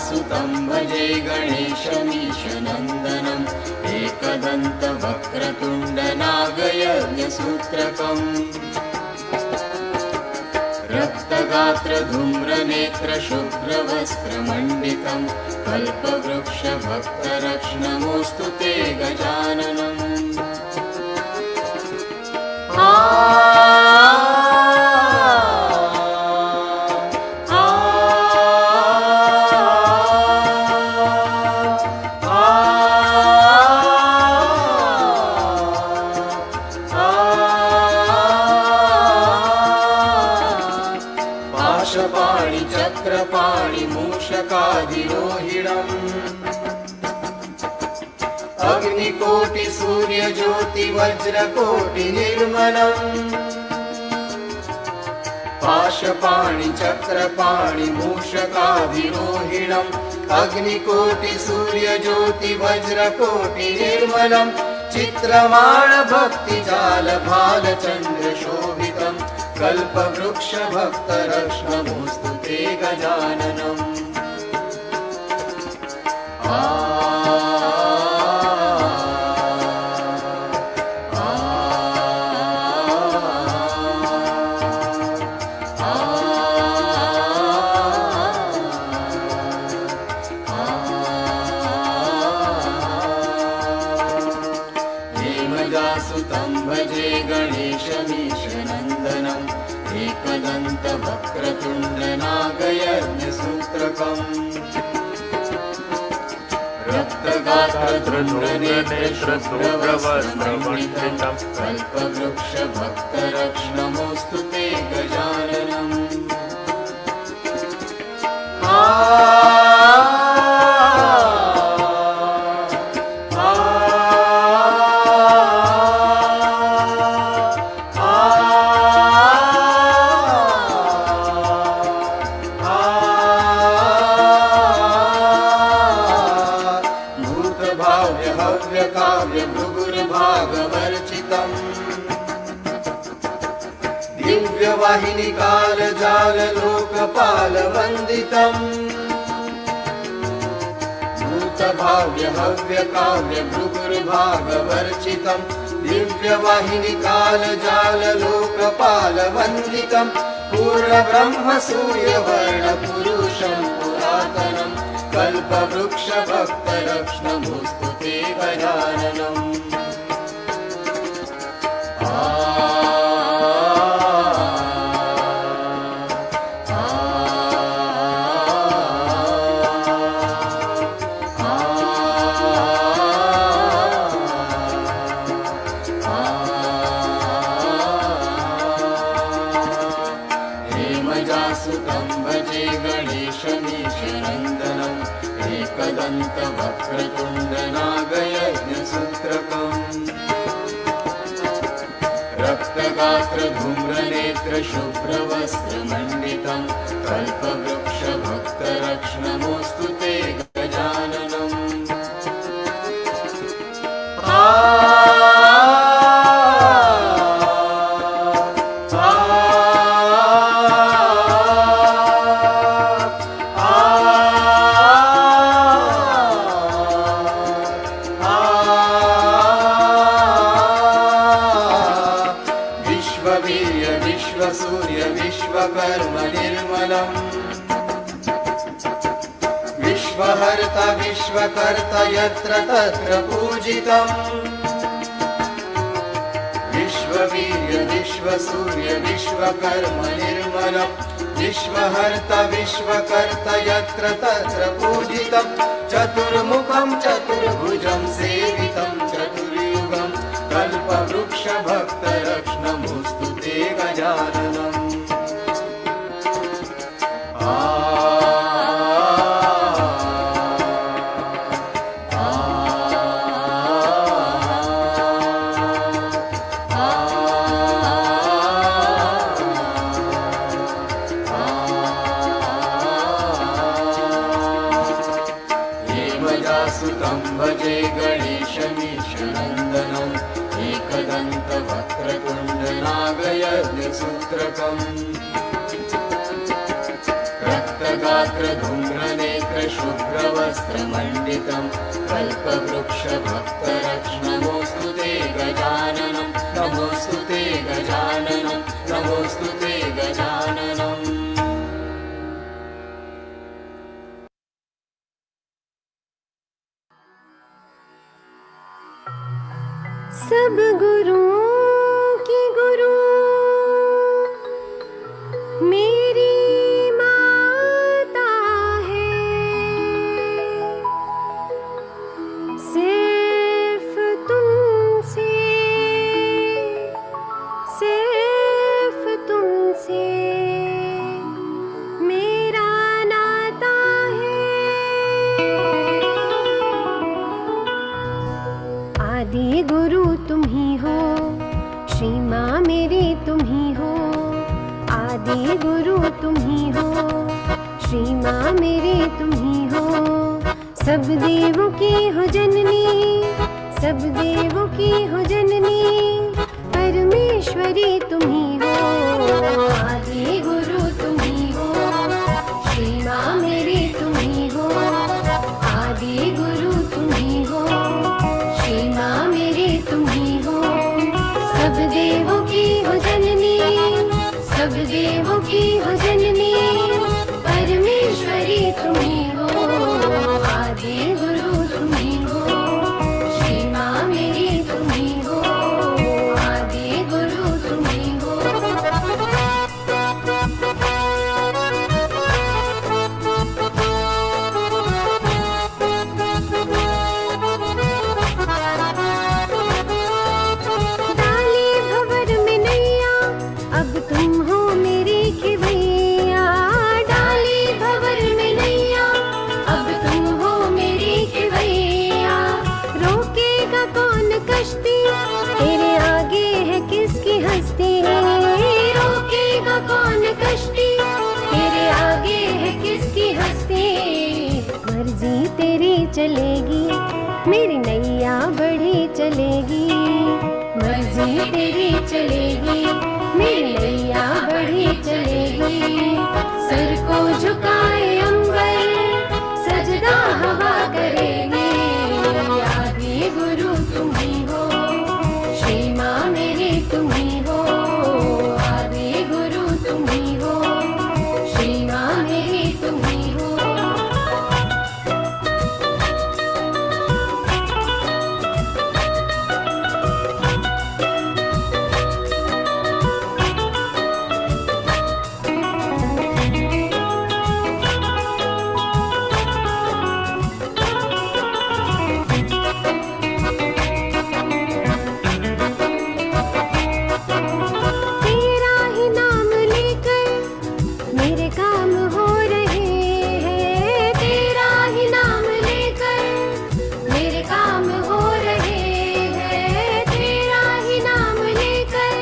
सुतं भजे गणेशमीशनन्दनम् एकदन्तवक्रतुण्डनागयज्ञसूत्रकम् रक्तगात्रधूम्रनेत्रशुभ्रवस्त्रमण्डितं कल्पवृक्षभक्तरक्ष्णमोऽस्तु ते गजाननम्। पाशपाणि चक्रपाणि मूषकाधिरोहिणम् अग्निकोटि सूर्यज्योति वज्रकोटि निर्मलम्। पाशपाणि चक्रपाणि मूषकाधिरोहिणम् अग्निकोटि सूर्यज्योति वज्रकोटि निर्मलम्। चित्रमाण भक्तिजाल भालचन्द्र शोभितम् कल्पवृक्ष भक्तरक्ष्णमोऽस्तु ते गजाननम्। हेमजासुतं भजे गणेशमीशनन्दनम् एकदन्तवक्रतुण्डनागयज्ञसूत्रकम् रक्तगात्रधूम्रनेत्रशुभ्रवस्त्रमण्डितं कल्पवृक्षभक्तरक्ष्णमोऽस्तु ते गजाननम्। दिव्यवाहिनी कालजाल लोकपाल वन्दितम् भूतभाव्य हव्य काव्य भृगुर्भागवर्चितम्। दिव्यवाहिनी कालजाल लोकपाल वन्दितम् पूर्णब्रह्म सूर्यवर्ण पुरुषं पुरातनम् कल्पवृक्ष भक्तरक्ष्णमोऽस्तु ते गजाननम्। हेमजासुतं भजे गणेशमीशनन्दनम् एकदन्तवक्रतुण्डनागयज्ञसूत्रकम् रक्तगात्रधूम्रनेत्रशुभ्रवस्त्रमण्डितं कल्पवृक्षभक्तरक्ष्णमोऽस्तु ते गजाननम्। विश्वसूर्य विश्वकर्म निर्मलम् विश्वहर्ता विश्वकर्ता यत्र तत्र पूजितम्। विश्ववीर्य विश्वसूर्य विश्वकर्म निर्मलम् विश्वहर्ता विश्वकर्ता यत्र तत्र पूजितम्। चतुर्मुखं चतुर्भुजं सेवितं चतुर्युगं कल्पवृक्ष भक्तरक्ष्णमोऽस्तु ते गजाननम्। हेमजासुतं भजे गणेशमीशनन्दनम् एकदन्तवक्रतुण्डनागयज्ञसूत्रकम् रक्तगात्रधूम्रनेत्रशुभ्रवस्त्रमण्डितं वस्त्रमण्डितं कल्पवृक्षभक्तरक्ष नमोऽस्तु ते गजाननं नमोऽस्तु ते गजाननं नमोऽस्तु ते गजाननम्। सब गुरुओं की गुरु मेरी माता है, सिर्फ तुमसे मेरा नाता है। आदि गुरु तुम ही हो, श्री माँ मेरी तुम ही हो। आदि गुरु तुम ही हो, श्री माँ मेरी तुम ही हो। सब देवों की हो जननी, सब देवों की हो जननी, परमेश्वरी तुम ही हो। आदि गुरु तुम ही हो, श्री माँ मेरी तुम ही हो। आदि गुरु तुम ही हो, श्री माँ मेरी तुम ही हो। सब देवों की हो जननी, सब देवों की हो जननी, परमेश्वरी तुम ही हो। आदि गुरु तुम ही हो, श्री माँ मेरी तुम ही हो। आदि गुरु तुम ही हो। डाली भंवर में नैया, अब तुम हो मेरी खिवैया। डाली भंवर में नैया, अब तुम हो मेरी खिवैया। रोकेगा कौन कश्ती, तेरे आगे है किसकी हस्ती। रोकेगा कौन कश्ती, तेरे आगे है किसकी हस्ती। मर्जी तेरी चलेगी, मेरी नैया बढ़ी चलेगी। मर्जी तेरी चलेगी, मेरी नैया बढ़ी चलेगी। सर को झुकाए अंबर, सजदा हवा करेगी। आदि गुरु तुम ही हो, श्री माँ मेरी तुम ही हो। आदि गुरु तुम ही हो, श्री माँ मेरी तुम ही हो। तेरा ही नाम लेकर मेरे काम हो रहे हैं। तेरा ही नाम लेकर मेरे काम हो रहे हैं। तेरा ही नाम लेकर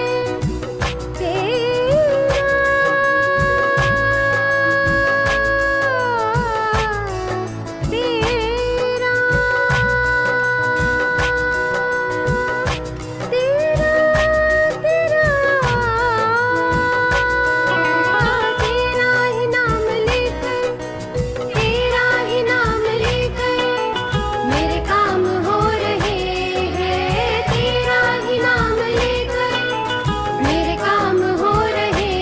तेरा ही नाम लेकर, तेरा ही नाम लेकर मेरे काम हो रहे हैं। तेरा ही नाम लेकर मेरे काम हो रहे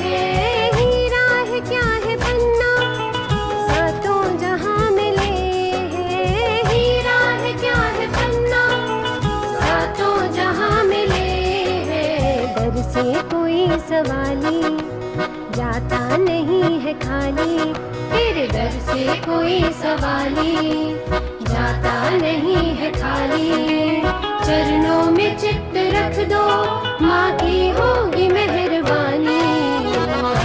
हैं। हीरा है क्या है पन्ना, सातों जहां मिले हैं। हीरा है क्या है पन्ना, सातों जहां मिले हैं। दर से कोई सवाली जाता नहीं है खाली। तेरे दर से कोई सवाली जाता नहीं है खाली। चरणों में चित्त रख दो, माँ की होगी मेहरबानी।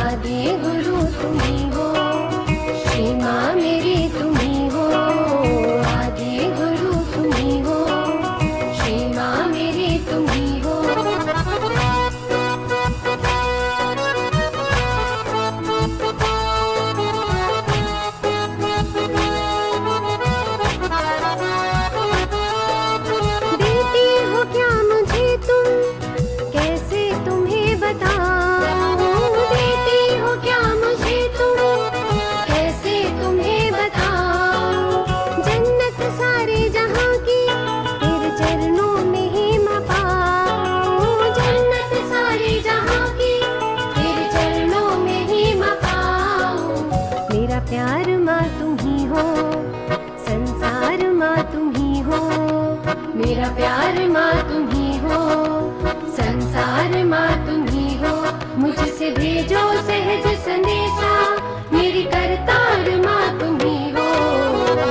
आदि गुरु तुम ही हो, श्री माँ मेरी तुम ही हो। आदि गुरु तुम ही हो, श्री माँ मेरी तुम ही हो। देती हो क्या मुझे तुम, कैसे तुम्हें बताऊं। मेरा प्यार माँ तुम ही हो, संसार माँ तुम ही हो। मुझसे भेजो सहज संदेशा, मेरी करतार माँ तुम ही हो।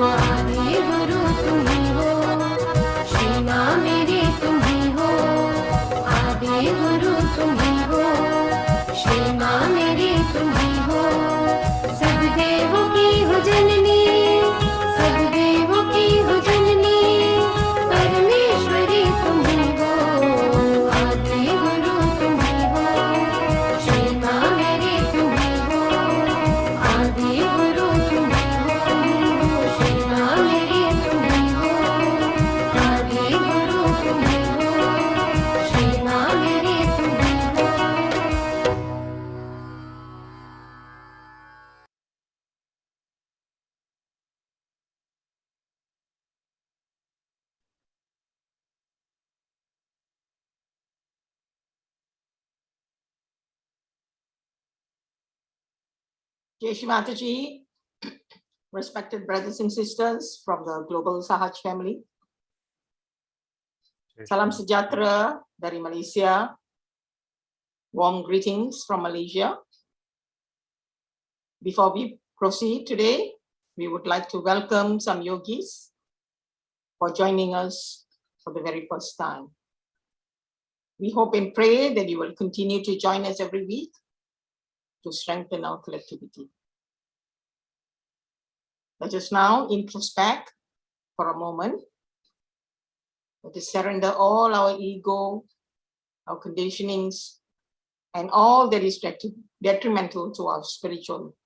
आदि गुरु तुम ही हो, श्री माँ मेरी तुम ही हो। आदि गुरु तुम ही हो, श्री माँ मेरी तुम ही हो। सब देवों की हो जननी, सब देवों की हो जननी, परमेश्वरी तुम ही हो। आदि गुरु तुम ही हो, श्री माँ मेरी तुम ही हो। आदि गुरु तुम ही हो, श्री माँ मेरी तुम ही हो। आदि गुरु तुम ही हो, श्री माँ मेरी तुम ही हो। Jai Shri Mataji, respected brothers and sisters from the global Sahaj family. Salam sejahtera dari Malaysia. Warm greetings from Malaysia. Before we proceed today, we would like to welcome some yogis for joining us for the very first time. We hope and pray that you will continue to join us every week to strengthen our collectivity. Let us now introspect for a moment. Let us surrender all our ego, our conditionings, and all that is detrimental to our spiritual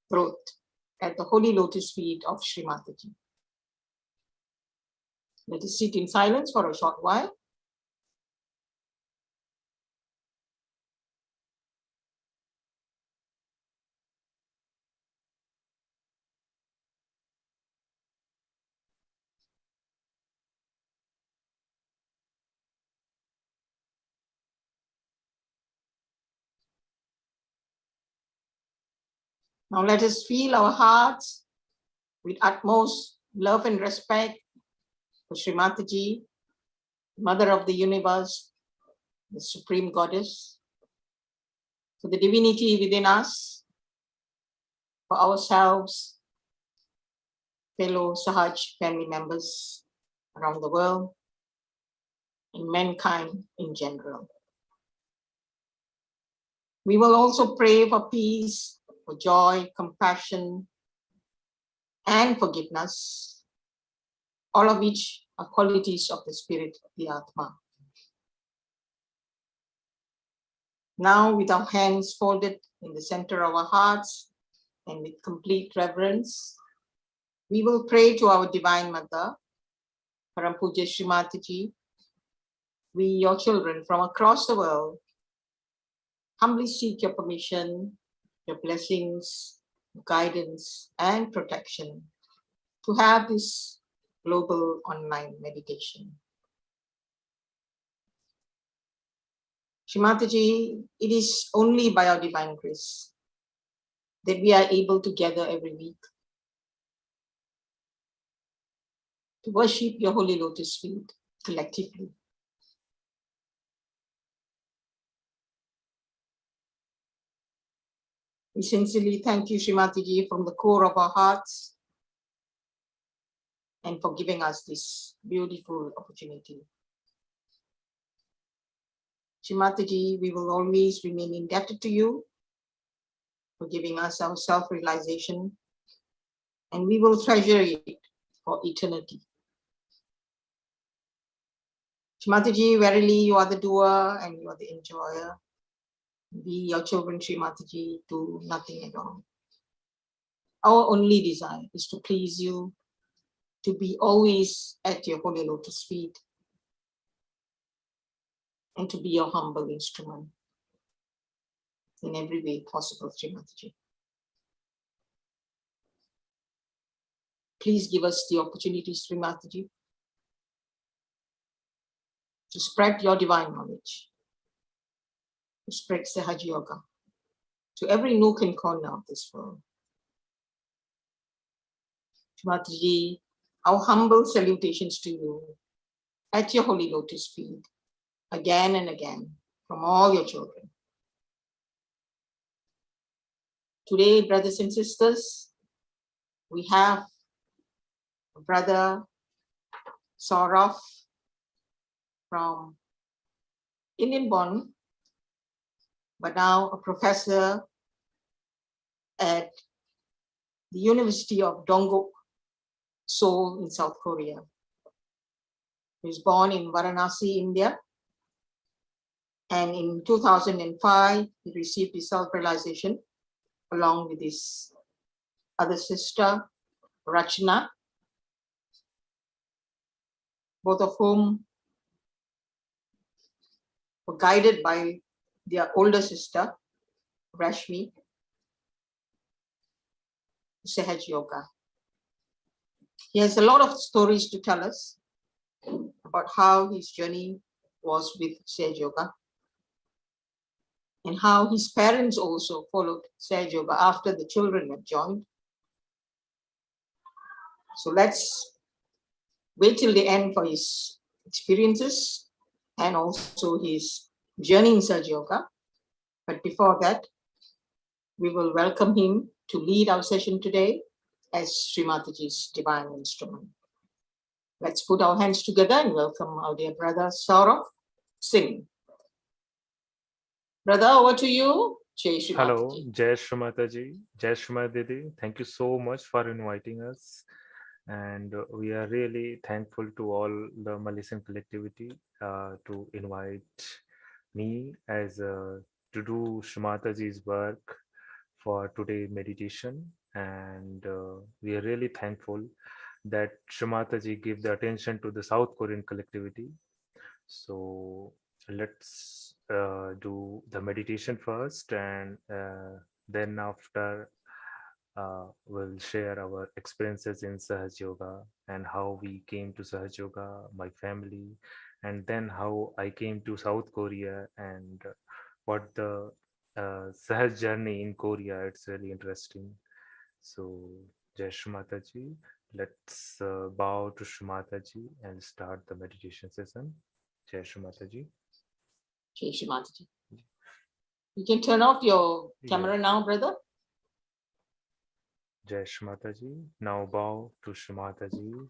growth at the holy lotus feet of Shri Mataji. Let us sit in silence for a short while. Now let us fill our hearts with utmost love and respect for Shri Mataji, Mother of the Universe, the Supreme Goddess, for the divinity within us, for ourselves, fellow Sahaj family members around the world, and mankind in general. We will also pray for peace, for joy, compassion, and forgiveness, all of which are qualities of the spirit of the Atma. Now, with our hands folded in the center of our hearts and with complete reverence, we will pray to our Divine Mother, Param Puja Shri Mataji. We, your children from across the world, humbly seek your permission, your blessings, guidance, and protection to have this global online meditation. Shri Mataji, it is only by our divine grace that we are able to gather every week to worship your holy lotus feet collectively. We sincerely thank you, Shri Mataji, from the core of our hearts and for giving us this beautiful opportunity. Shri Mataji, we will always remain indebted to you for giving us our self-realization, and we will treasure it for eternity. Shri Mataji, verily you are the doer and you are the enjoyer. We, your children, Shri Mataji, do nothing at all. Our only desire is to please you, to be always at your holy lotus feet, and to be your humble instrument in every way possible, Shri Mataji. Please give us the opportunity, Shri Mataji, to spread your divine knowledge, to spread Sahaja Yoga to every nook and corner of this world. Shri Mataji, our humble salutations to you at your holy lotus feet again and again from all your children. Today, brothers and sisters, we have Brother Saurav from Indian born, but now a professor at the University of Dongguk, Seoul in South Korea. He was born in Varanasi, India. And in 2005, he received his self-realization along with his other sister, Rachna, both of whom were guided by their older sister, Rashmi, Sahaja Yoga. He has a lot of stories to tell us about how his journey was with Sahaja Yoga and how his parents also followed Sahaja Yoga after the children had joined. So let's wait till the end for his experiences and also his journey in Sahaja Yoga. But before that, we will welcome him to lead our session today as Shri Mataji's divine instrument. Let's put our hands together and welcome our dear brother Saurav Singh. Brother, over to you. Jai Shri Hello, Mataji. Jai Shri Mataji, Jai Shri Mataji. Thank you so much for inviting us. And we are really thankful to all the Malaysian collectivity to invite me as to do Shri Mataji's work for today meditation. And we are really thankful that Shri Mataji give the attention to the South Korean collectivity. So let's do the meditation first, and then after we'll share our experiences in Sahaja Yoga and how we came to Sahaja Yoga, my family, and then how I came to South Korea and what the Sahaj journey in Korea. It's really interesting. So Jai Shri Mataji, let's bow to Shri Mataji and start the meditation session. Jai Shri Mataji. Jai Shri Mataji. You can turn off your camera Yeah. now, brother. Jai Shri Mataji. Now bow to Shri Mataji.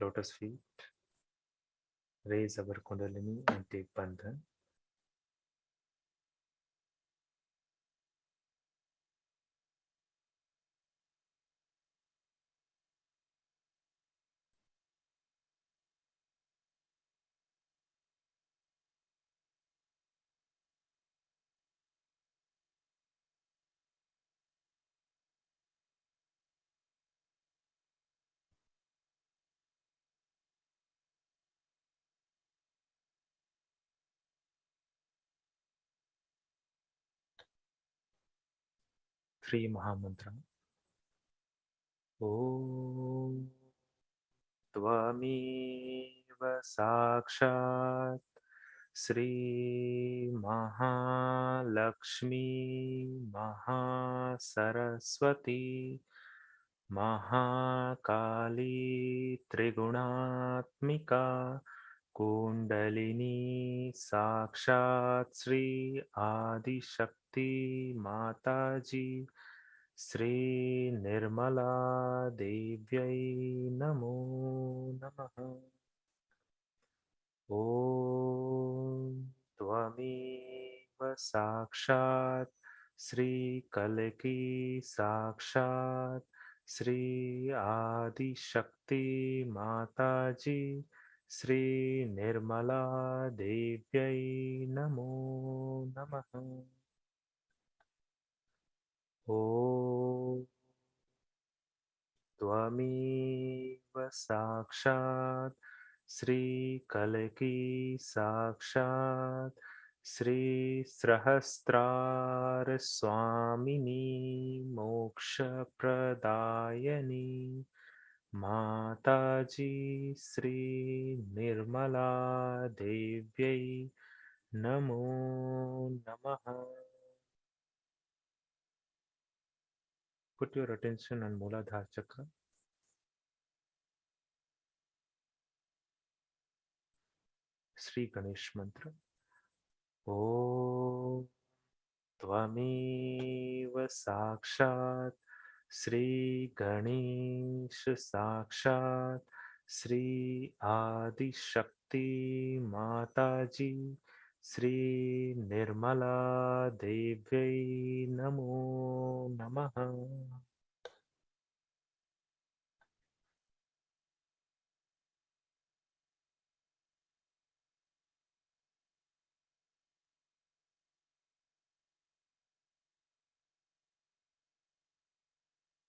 Lotus feet. Raise our Kundalini and take Bandhan. Three Mahamantra. Om Tvameva Sakshat Sri Mahalakshmi Mahasaraswati Mahakali Triguణatmika Kundalini Sakshat Sri Adi Shakti Mataji Sri Nirmala Devyai Namo Namaha. Om Tvameva Sakshat Sri Kalaki Sakshat Sri Adi Shakti Mataji Sri Nirmala Devyai Namo Namaha. Om Tvameva Sakshat Sri Kalaki Sakshat Sri Srahastrar Swamini Moksha Pradayani Mataji Sri Nirmala Devyai Namo Namaha. Put your attention on Muladhara Chakra. Shri Ganesh mantra. Om Tvameva Sakshat Shri Ganesh Sakshat Shri Adi Shakti Mataji Shri Nirmala Devi Namo Namaha.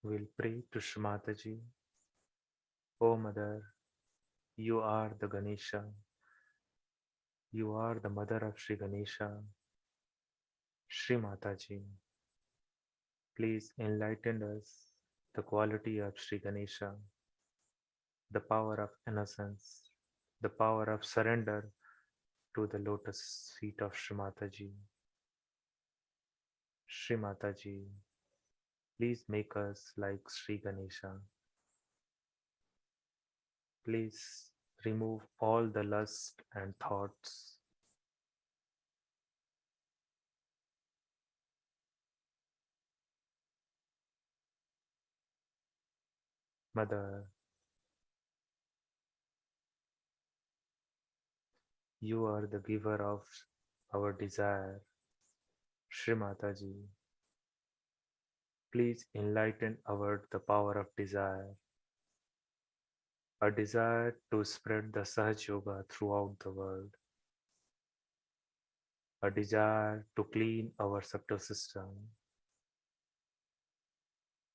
We'll pray to Shri Mataji. O Mother, you are the Ganesha. You are the mother of Shri Ganesha. Shri Mataji, please enlighten us the quality of Shri Ganesha, the power of innocence, the power of surrender to the lotus feet of Shri Mataji. Shri Mataji, please make us like Shri Ganesha. Please remove all the lust and thoughts. Mother, you are the giver of our desire. Shri Mataji, please enlighten our the power of desire, a desire to spread the Sahaja Yoga throughout the world, a desire to clean our subtle system,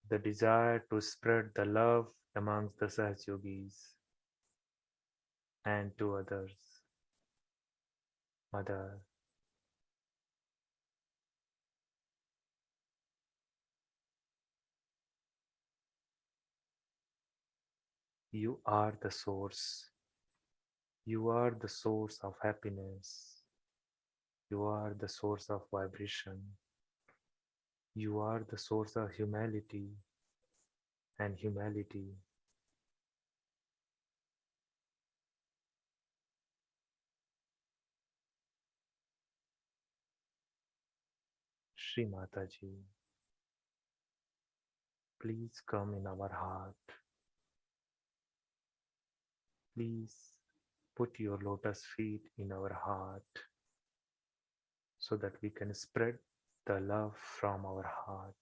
the desire to spread the love amongst the Sahaja Yogis and to others. Mother, you are the source. You are the source of happiness. You are the source of vibration. You are the source of humility and humility. Shri Mataji, please come in our heart. Please put your lotus feet in our heart so that we can spread the love from our heart.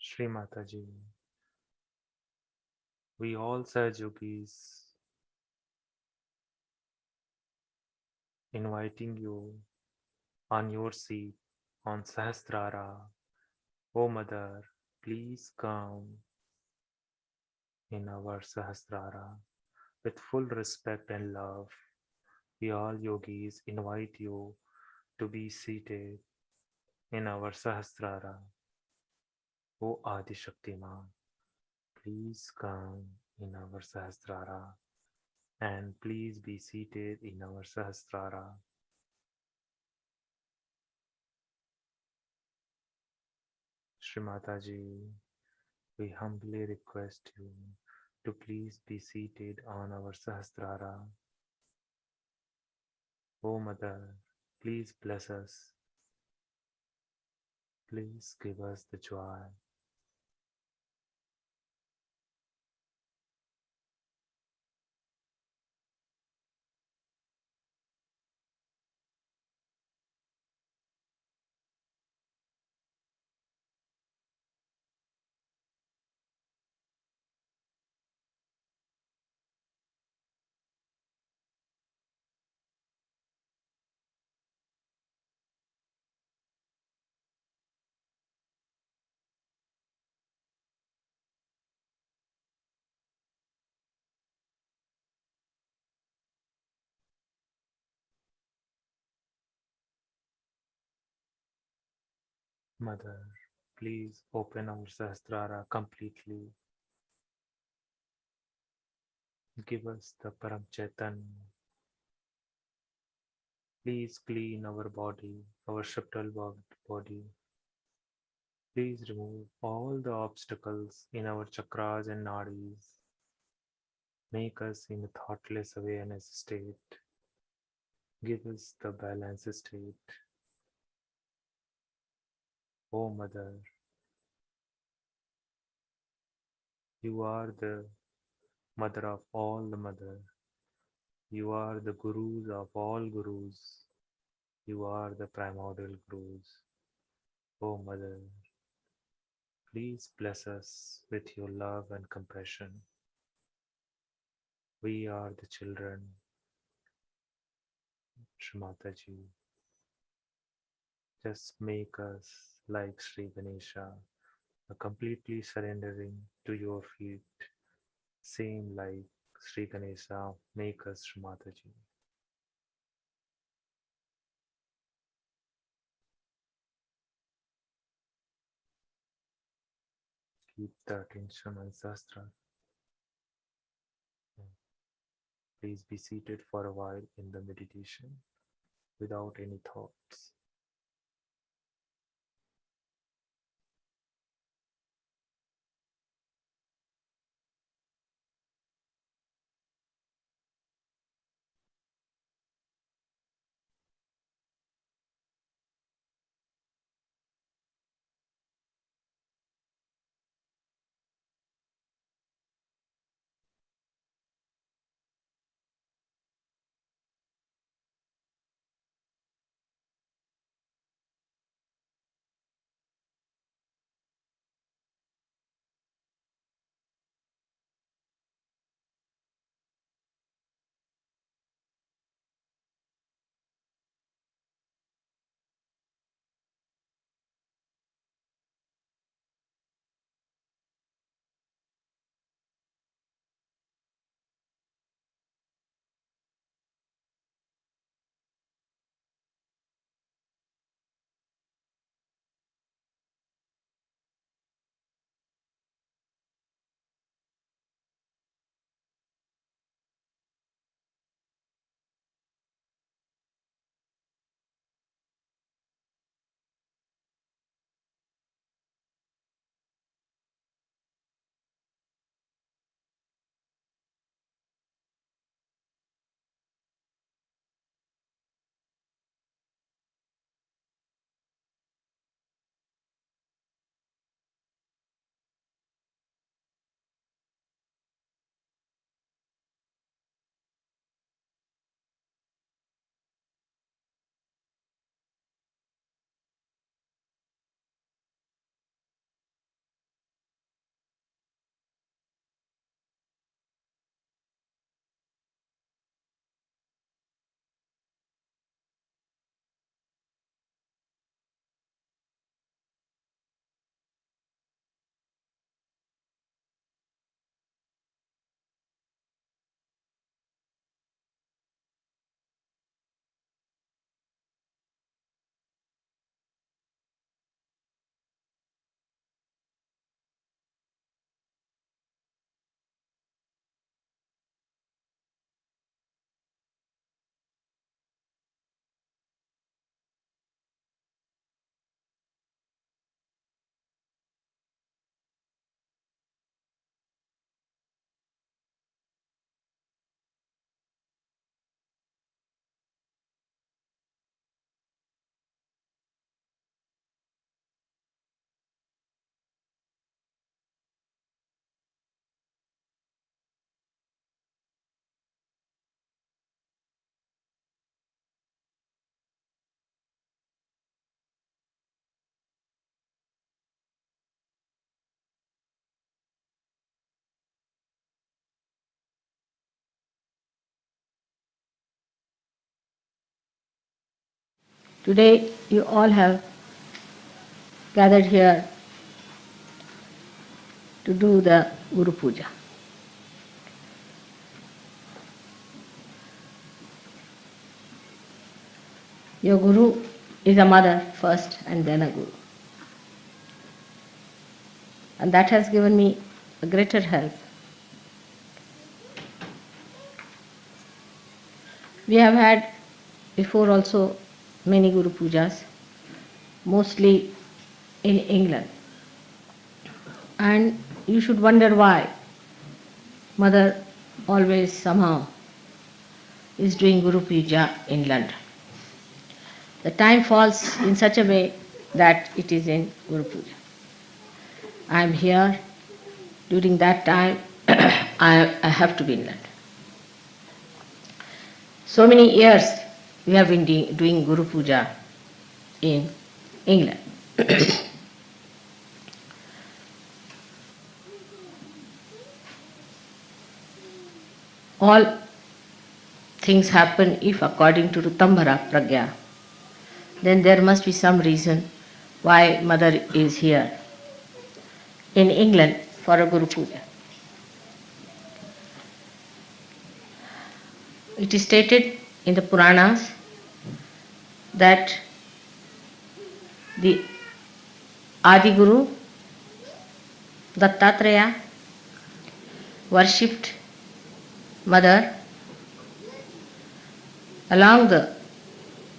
Shri Mataji, we all Sahajis inviting you on your seat on Sahasrara. O Mother, please come in our Sahasrara with full respect and love. We all yogis invite you to be seated in our Sahasrara. O Adi Shakti Ma, please come in our Sahasrara and please be seated in our Sahasrara. Shri Mataji, we humbly request you to please be seated on our Sahasrara. O Mother, please bless us. Please give us the joy. Mother, please open our Sahasrara completely. Give us the Param Chaitanya. Please clean our body, our subtle body. Please remove all the obstacles in our chakras and nadis. Make us in a thoughtless awareness state. Give us the balance state. O Mother, you are the Mother of all the Mother. You are the Gurus of all Gurus. You are the primordial Gurus. O Mother, please bless us with your love and compassion. We are the children, Shri Mataji. Just make us like Sri Ganesha, completely surrendering to your feet. Same like Sri Ganesha, make us Shri Mataji. Keep the attention on Sastra. Please be seated for a while in the meditation without any thoughts. Today you all have gathered here to do the Guru Puja. Your Guru is a mother first and then a Guru. And that has given me a greater help. We have had before also many Guru Pujas, mostly in England. And you should wonder why Mother always somehow is doing Guru Puja in London. The time falls in such a way that it is in Guru Puja. I am here. During that time, I have to be in London. So many years we have been doing Guru Puja in England. All things happen if according to Rutambhara Pragya, then there must be some reason why Mother is here in England for a Guru Puja. It is stated in the Puranas that the Adi Guru Dattatreya worshipped Mother along the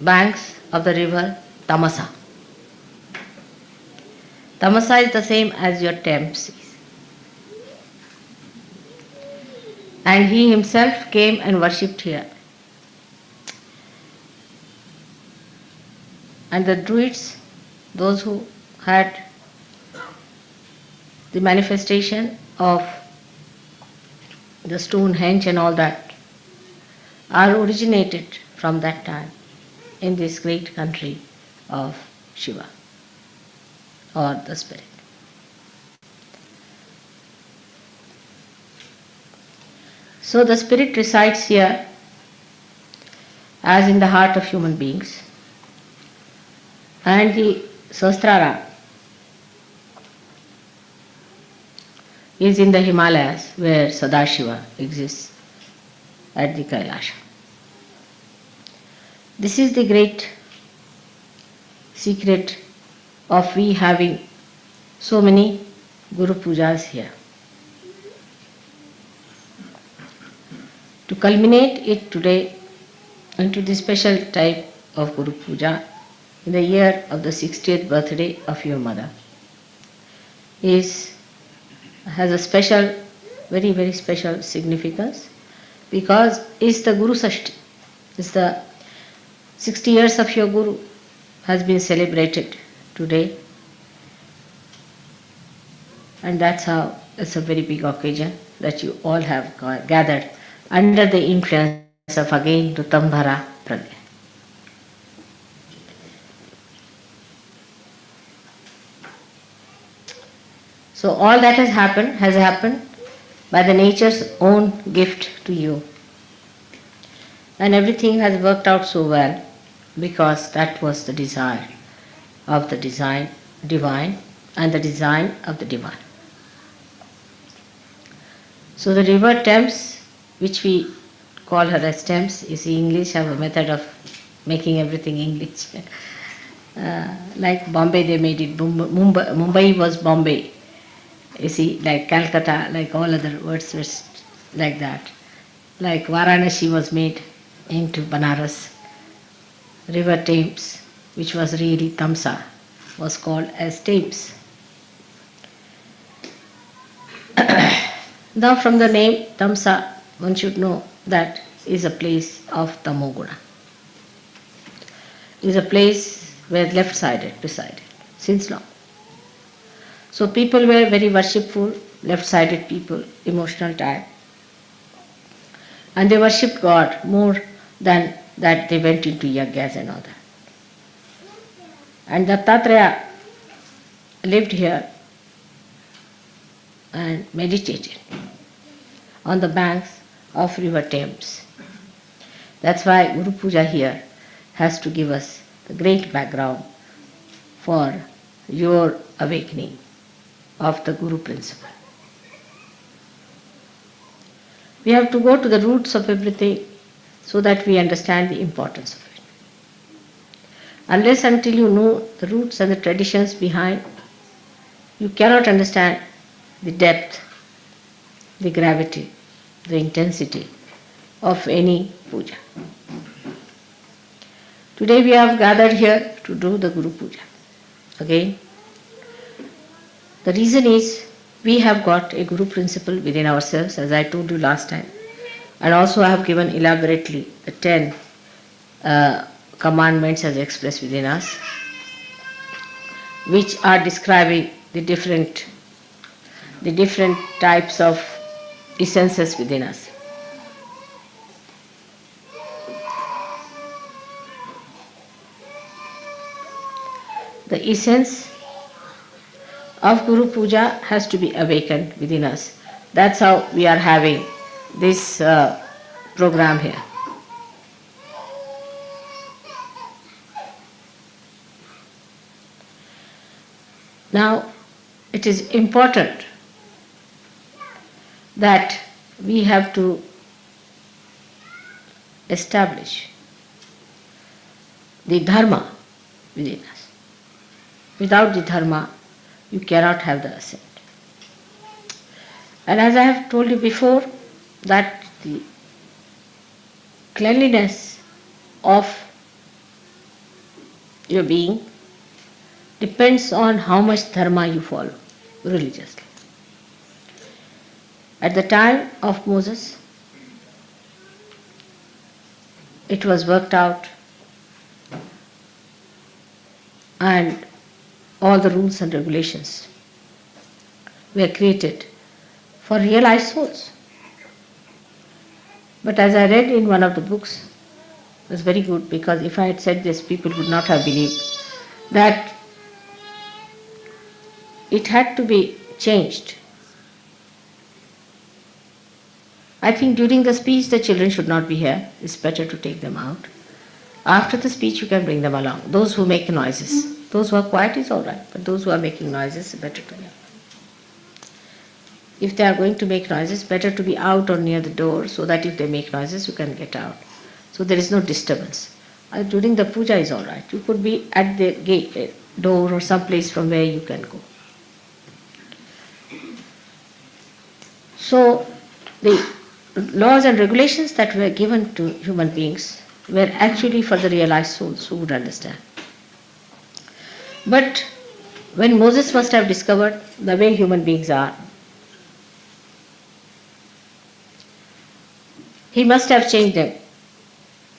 banks of the river Tamasa. Tamasa is the same as your Thames is. And he himself came and worshipped here. And the Druids, those who had the manifestation of the Stonehenge and all that, are originated from that time in this great country of Shiva or the Spirit. So the Spirit resides here as in the heart of human beings, and the Sahasrara is in the Himalayas where Sadashiva exists at the Kailasha. This is the great secret of we having so many Guru Pujas here. To culminate it today into the special type of Guru Puja in the year of the 60th birthday of your mother has a special, very, very special significance, because it's the Guru Sashti. It's the 60 years of your Guru has been celebrated today, and that's how it's a very big occasion that you all have gathered under the influence of again Rutambhara Pragya. So all that has happened by the nature's own gift to you. And everything has worked out so well because that was the desire of the divine and the design of the divine. So the river Thames, which we call her as Thames, you see English have a method of making everything English. Like Bombay they made it, Mumbai was Bombay. You see, like Calcutta, like all other words were like that. Like Varanasi was made into Banaras. River Thames, which was really Tamsa, was called as Thames. Now from the name Tamsa, one should know that is a place of Tamoguna. It is a place where left-sided resided since long. So people were very worshipful, left-sided people, emotional type. And they worshipped God more than that they went into yajnas and all that. And Dattatreya lived here and meditated on the banks of river Thames. That's why Guru Puja here has to give us the great background for your awakening of the Guru principle. We have to go to the roots of everything so that we understand the importance of it. Unless until you know the roots and the traditions behind, you cannot understand the depth, the gravity, the intensity of any puja. Today we have gathered here to do the Guru Puja. Again, the reason is we have got a Guru principle within ourselves, as I told you last time, and also I have given elaborately the 10 commandments as expressed within us, which are describing the different types of essences within us. The essence of Guru Puja has to be awakened within us. That's how we are having this program here. Now, it is important that we have to establish the dharma within us. Without the dharma, you cannot have the ascent. And as I have told you before, that the cleanliness of your being depends on how much dharma you follow religiously. At the time of Moses, it was worked out, and all the rules and regulations were created for realized souls. But as I read in one of the books, it was very good, because if I had said this, people would not have believed, that it had to be changed. I think during the speech the children should not be here. It's better to take them out. After the speech you can bring them along. Those who make noises. Those who are quiet is all right, but those who are making noises, better to be. If they are going to make noises, better to be out or near the door, so that if they make noises, you can get out. So there is no disturbance. During the puja is all right. You could be at the gate, door, or some place from where you can go. So the laws and regulations that were given to human beings were actually for the realized souls who would understand. But when Moses must have discovered the way human beings are, he must have changed them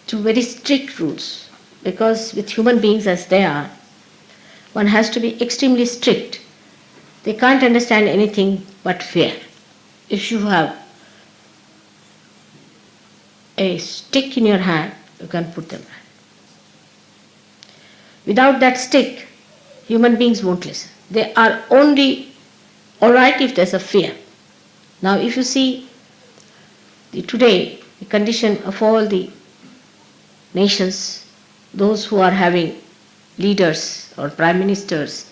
to very strict rules, because with human beings as they are, one has to be extremely strict. They can't understand anything but fear. If you have a stick in your hand, you can put them right. Without that stick, human beings won't listen. They are only all right if there's a fear. Now if you see today, the condition of all the nations, those who are having leaders or prime ministers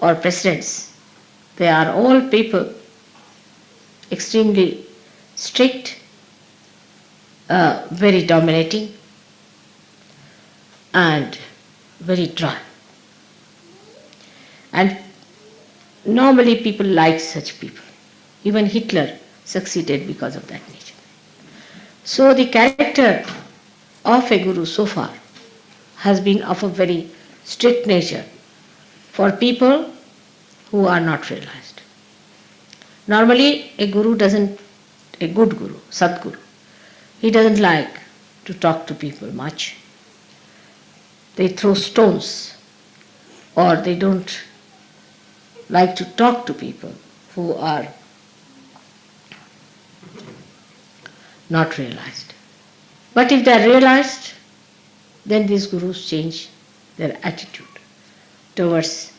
or presidents, they are all people extremely strict, very dominating, and very dry. And normally people like such people. Even Hitler succeeded because of that nature. So the character of a guru so far has been of a very strict nature for people who are not realized. Normally a good guru, Sadguru, he doesn't like to talk to people much. They throw stones, or they don't like to talk to people who are not realized. But if they are realized, then these gurus change their attitude towards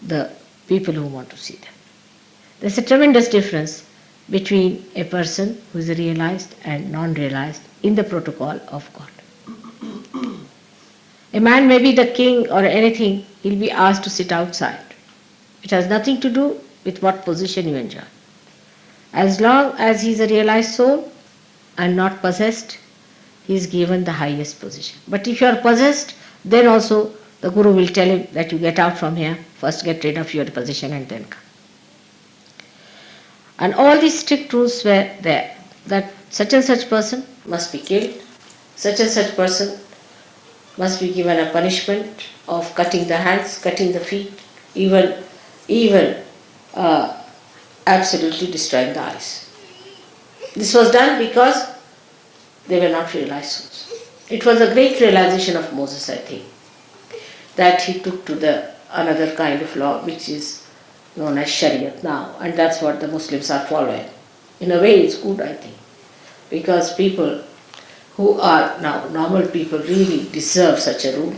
the people who want to see them. There's a tremendous difference between a person who is realized and non-realized in the protocol of God. A man may be the king or anything, he'll be asked to sit outside. It has nothing to do with what position you enjoy. As long as he is a realized soul and not possessed, he is given the highest position. But if you are possessed, then also the Guru will tell him that you get out from here, first get rid of your position and then come. And all these strict rules were there, that such and such person must be killed, such and such person must be given a punishment of cutting the hands, cutting the feet, even absolutely destroying the eyes. This was done because they were not realized souls. It was a great realization of Moses, I think, that he took to the another kind of law which is known as Shariat now, and that's what the Muslims are following. In a way it's good, I think, because people who are now normal people really deserve such a rule.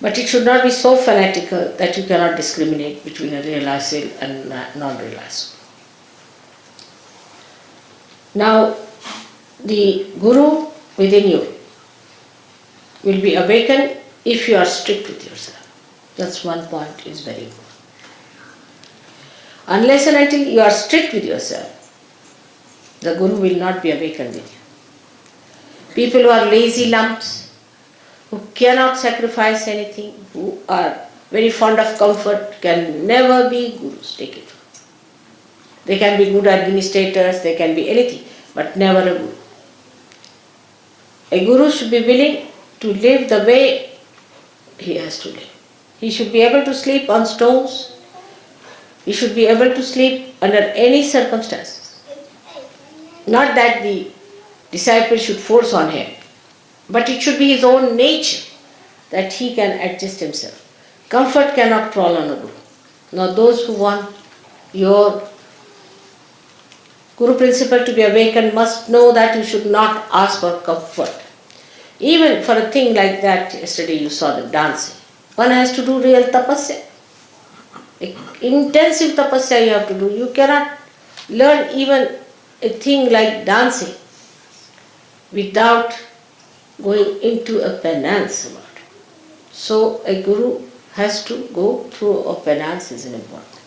But it should not be so fanatical that you cannot discriminate between a realized soul and non-realized soul. Now, the Guru within you will be awakened if you are strict with yourself. That's one point, is very important. Unless and until you are strict with yourself, the Guru will not be awakened with you. People who are lazy lumps, who cannot sacrifice anything, who are very fond of comfort, can never be Gurus, take it. They can be good administrators, they can be anything, but never a Guru. A Guru should be willing to live the way he has to live. He should be able to sleep on stones. He should be able to sleep under any circumstances. Not that the disciple should force on him, but it should be his own nature that he can adjust himself. Comfort cannot crawl on a Guru. Now those who want your Guru principle to be awakened must know that you should not ask for comfort. Even for a thing like that, yesterday you saw the dancing. One has to do real tapasya. Intensive tapasya you have to do. You cannot learn even a thing like dancing without going into a penance about it. So a Guru has to go through a penance, is important.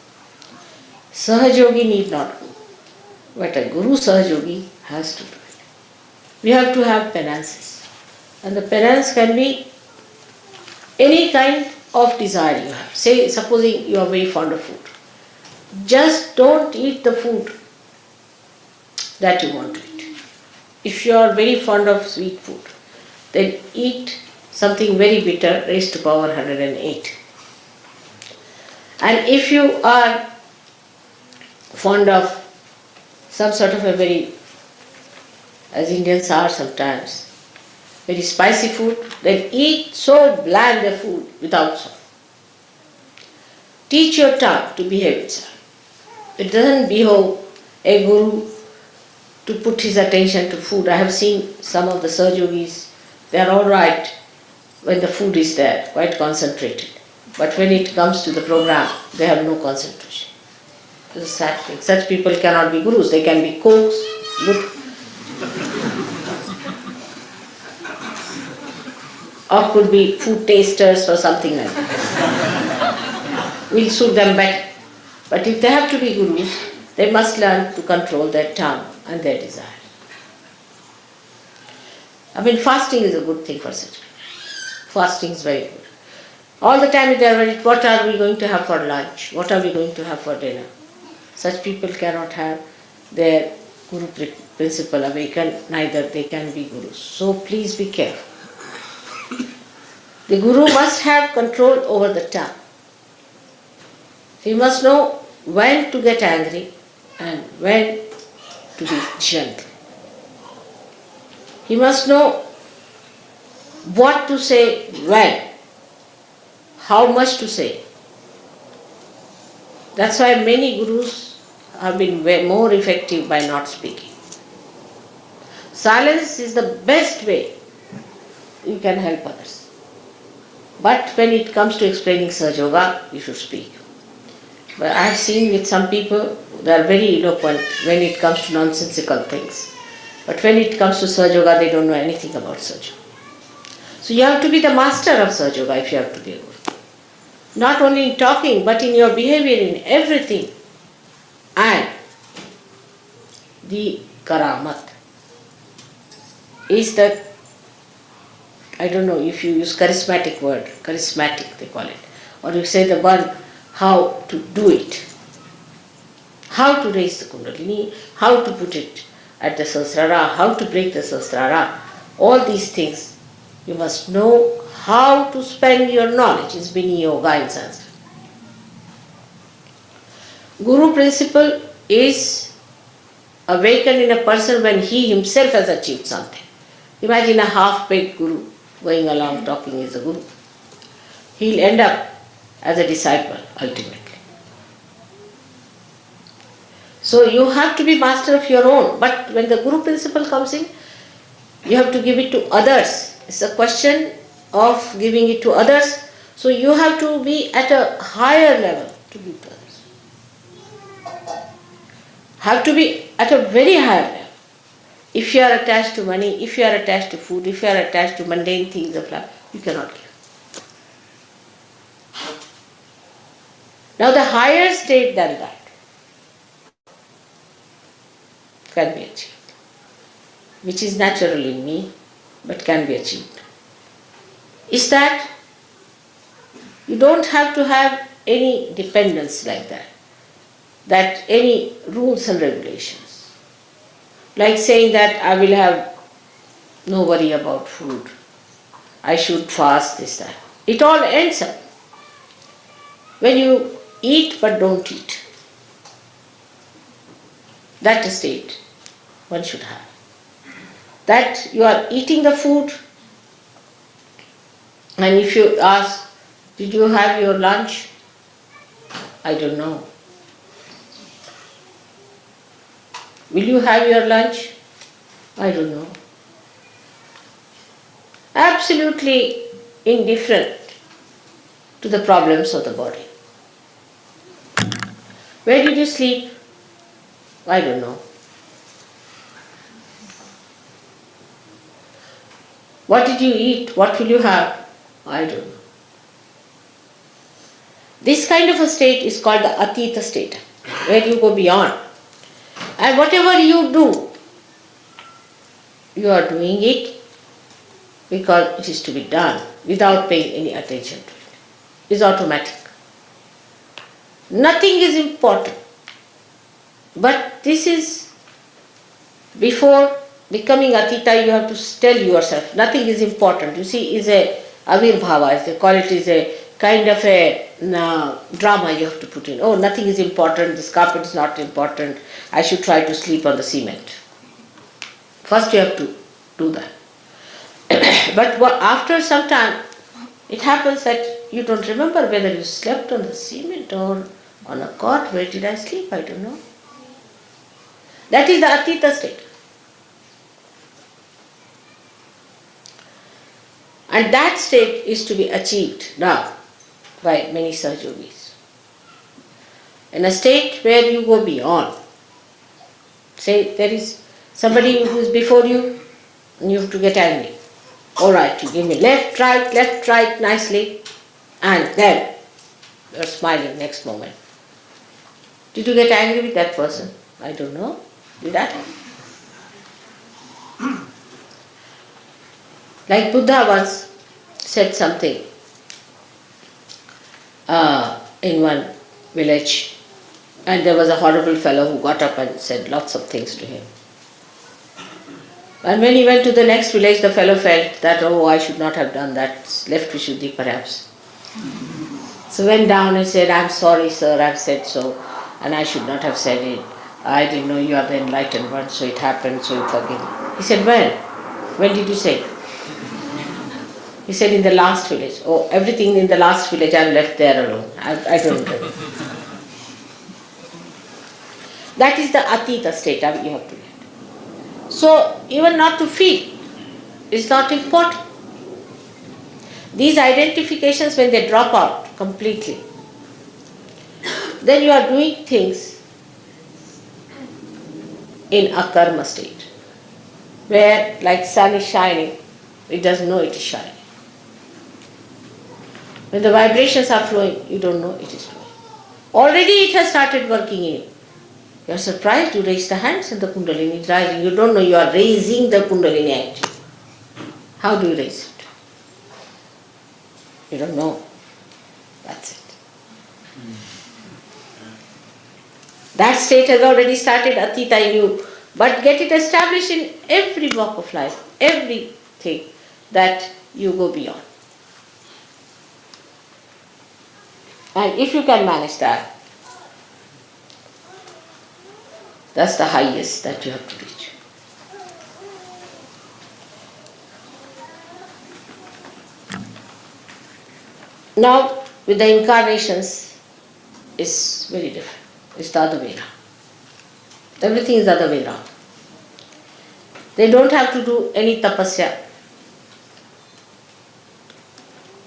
Sahaja Yogi need not go, but a Guru Sahaja Yogi has to do it. We have to have penances. And the penance can be any kind of desire you have. Say, supposing you are very fond of food. Just don't eat the food that you want to eat. If you are very fond of sweet food, then eat something very bitter, raised to power 108. And if you are fond of some sort of a very, as Indians are sometimes, very spicy food, then eat so bland a food without salt. Teach your tongue to behave itself. It doesn't behove a Guru to put his attention to food. I have seen some of the Sahaja Yogis, they are all right when the food is there, quite concentrated. But when it comes to the program, they have no concentration. It's a sad thing. Such people cannot be Gurus. They can be cooks, good, or could be food tasters or something like that. We'll suit them better. But if they have to be Gurus, they must learn to control their tongue and their desire. I mean, fasting is a good thing for such people. Fasting is very good. All the time they are worried, what are we going to have for lunch? What are we going to have for dinner? Such people cannot have their Guru principle awakened, neither they can be Gurus. So please be careful. The Guru must have control over the tongue. He must know when to get angry and when to be gentle. He must know what to say when, how much to say. That's why many Gurus have been more effective by not speaking. Silence is the best way you can help others. But when it comes to explaining Sahaja Yoga, you should speak. But I have seen with some people, they are very eloquent when it comes to nonsensical things. But when it comes to Sahaja Yoga, they don't know anything about Sahaja Yoga. So you have to be the master of Sahaja Yoga if you have to be a guru. Not only in talking, but in your behavior, in everything. And the karamat is the, I don't know if you use charismatic word, charismatic they call it, or you say the one how to do it, how to raise the kundalini, how to put it at the sahasrara, how to break the sahasrara, all these things you must know how to spend your knowledge. Is Bini Yoga in Sanskrit. Guru principle is awakened in a person when he himself has achieved something. Imagine a half-baked guru going along talking is a guru. He'll end up as a disciple ultimately. So you have to be master of your own. But when the guru principle comes in, you have to give it to others. It's a question of giving it to others. So you have to be at a higher level to give to others. Have to be at a very high level. If you are attached to money, if you are attached to food, if you are attached to mundane things of life, you cannot give. Now the higher state than that can be achieved, which is natural in me, but can be achieved, is that you don't have to have any dependence like that any rules and regulations. Like saying that I will have no worry about food, I should fast, this, that. It all ends up when you eat but don't eat. That's a state one should have. That you are eating the food, and if you ask, did you have your lunch? I don't know. Will you have your lunch? I don't know. Absolutely indifferent to the problems of the body. Where did you sleep? I don't know. What did you eat? What will you have? I don't know. This kind of a state is called the Atita state, where you go beyond. And whatever you do, you are doing it because it is to be done without paying any attention to it. It's automatic. Nothing is important. But this is, before becoming Atita, you have to tell yourself, nothing is important. You see, is a avirbhava, as they call it, is a kind of a drama you have to put in. Oh, nothing is important, this carpet is not important, I should try to sleep on the cement. First you have to do that. But after some time, it happens that you don't remember whether you slept on the cement or on a cot. Where did I sleep? I don't know. That is the Atita state. And that state is to be achieved now by many Sahaja Yogis. In a state where you go beyond. Say there is somebody who is before you and you have to get angry. All right, you give me left, right, nicely, and then you are smiling next moment. Did you get angry with that person? I don't know. Did that happen? Like Buddha once said something in one village, and there was a horrible fellow who got up and said lots of things to him. And when he went to the next village, the fellow felt that, oh, I should not have done that, left Vishuddhi perhaps. So went down and said, I'm sorry sir, I've said so, and I should not have said it. I didn't know you are the enlightened one, so it happened, so you forgive me. He said, when? When did you say it? He said, in the last village. Oh, everything in the last village, I'm left there alone. I don't know. That is the Atita state you have to get. So, even not to feel is not important. These identifications, when they drop out completely, then you are doing things in a karma state, where like sun is shining, it doesn't know it is shining. When the vibrations are flowing, you don't know it is flowing. Already it has started working in you. You are surprised, you raise the hands and the Kundalini is rising. You don't know you are raising the Kundalini actually. How do you raise it? You don't know. That's it. That state has already started, Atita in you. But get it established in every walk of life, everything that you go beyond. And if you can manage that, that's the highest that you have to reach. Now, with the incarnations, it's very different. It's the other way around. Everything is the other way around. They don't have to do any tapasya.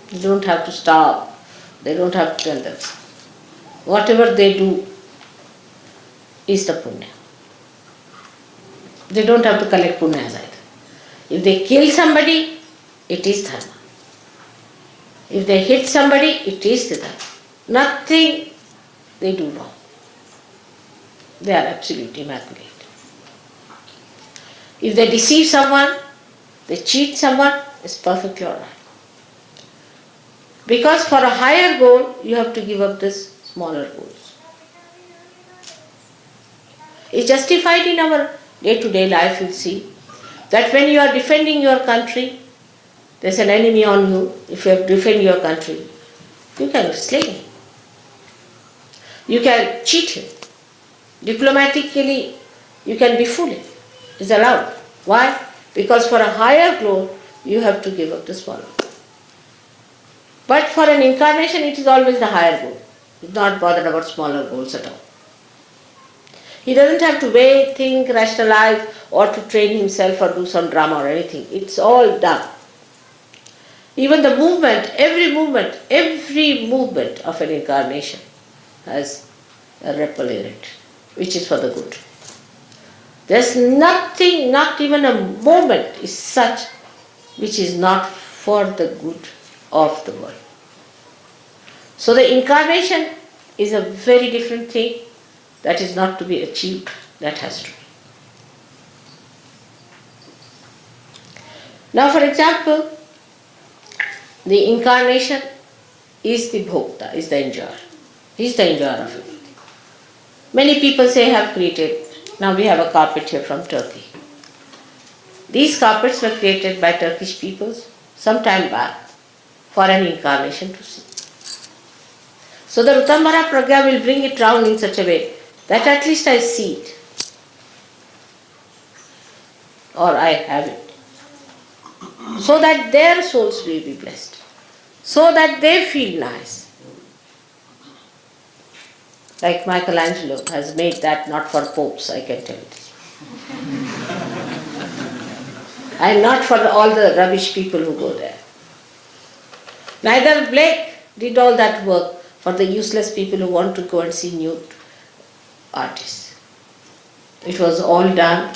They don't have to starve. They don't have to tell themselves. Whatever they do is the punya. They don't have to collect punyas either. If they kill somebody, it is dharma. If they hit somebody, it is the dharma. Nothing they do wrong. They are absolutely immaculate. If they deceive someone, they cheat someone, it's perfectly alright. Because for a higher goal, you have to give up this smaller goals. It's justified in our day-to-day life, you'll see, that when you are defending your country, there's an enemy on you. If you have to defend your country, you can slay him. You can cheat him. Diplomatically, you can befool him. It's allowed. Why? Because for a higher goal, you have to give up the smaller goal. But for an incarnation, it is always the higher goal. He's not bothered about smaller goals at all. He doesn't have to wait, think, rationalize, or to train himself or do some drama or anything. It's all done. Even the movement, every movement of an incarnation has a ripple in it, which is for the good. There's nothing, not even a moment is such which is not for the good of the world. So the incarnation is a very different thing that is not to be achieved, that has to be. Now for example, the incarnation is the bhokta, is the enjoyer. He is the enjoyer of everything. Many people say have created, now we have a carpet here from Turkey. These carpets were created by Turkish peoples some time back for an incarnation to see. So the Rutambara Pragya will bring it round in such a way that at least I see it. Or I have it. So that their souls will be blessed. So that they feel nice. Like Michelangelo has made that not for popes, I can tell it. And not for all the rubbish people who go there. Neither Blake did all that work for the useless people who want to go and see nude artists. It was all done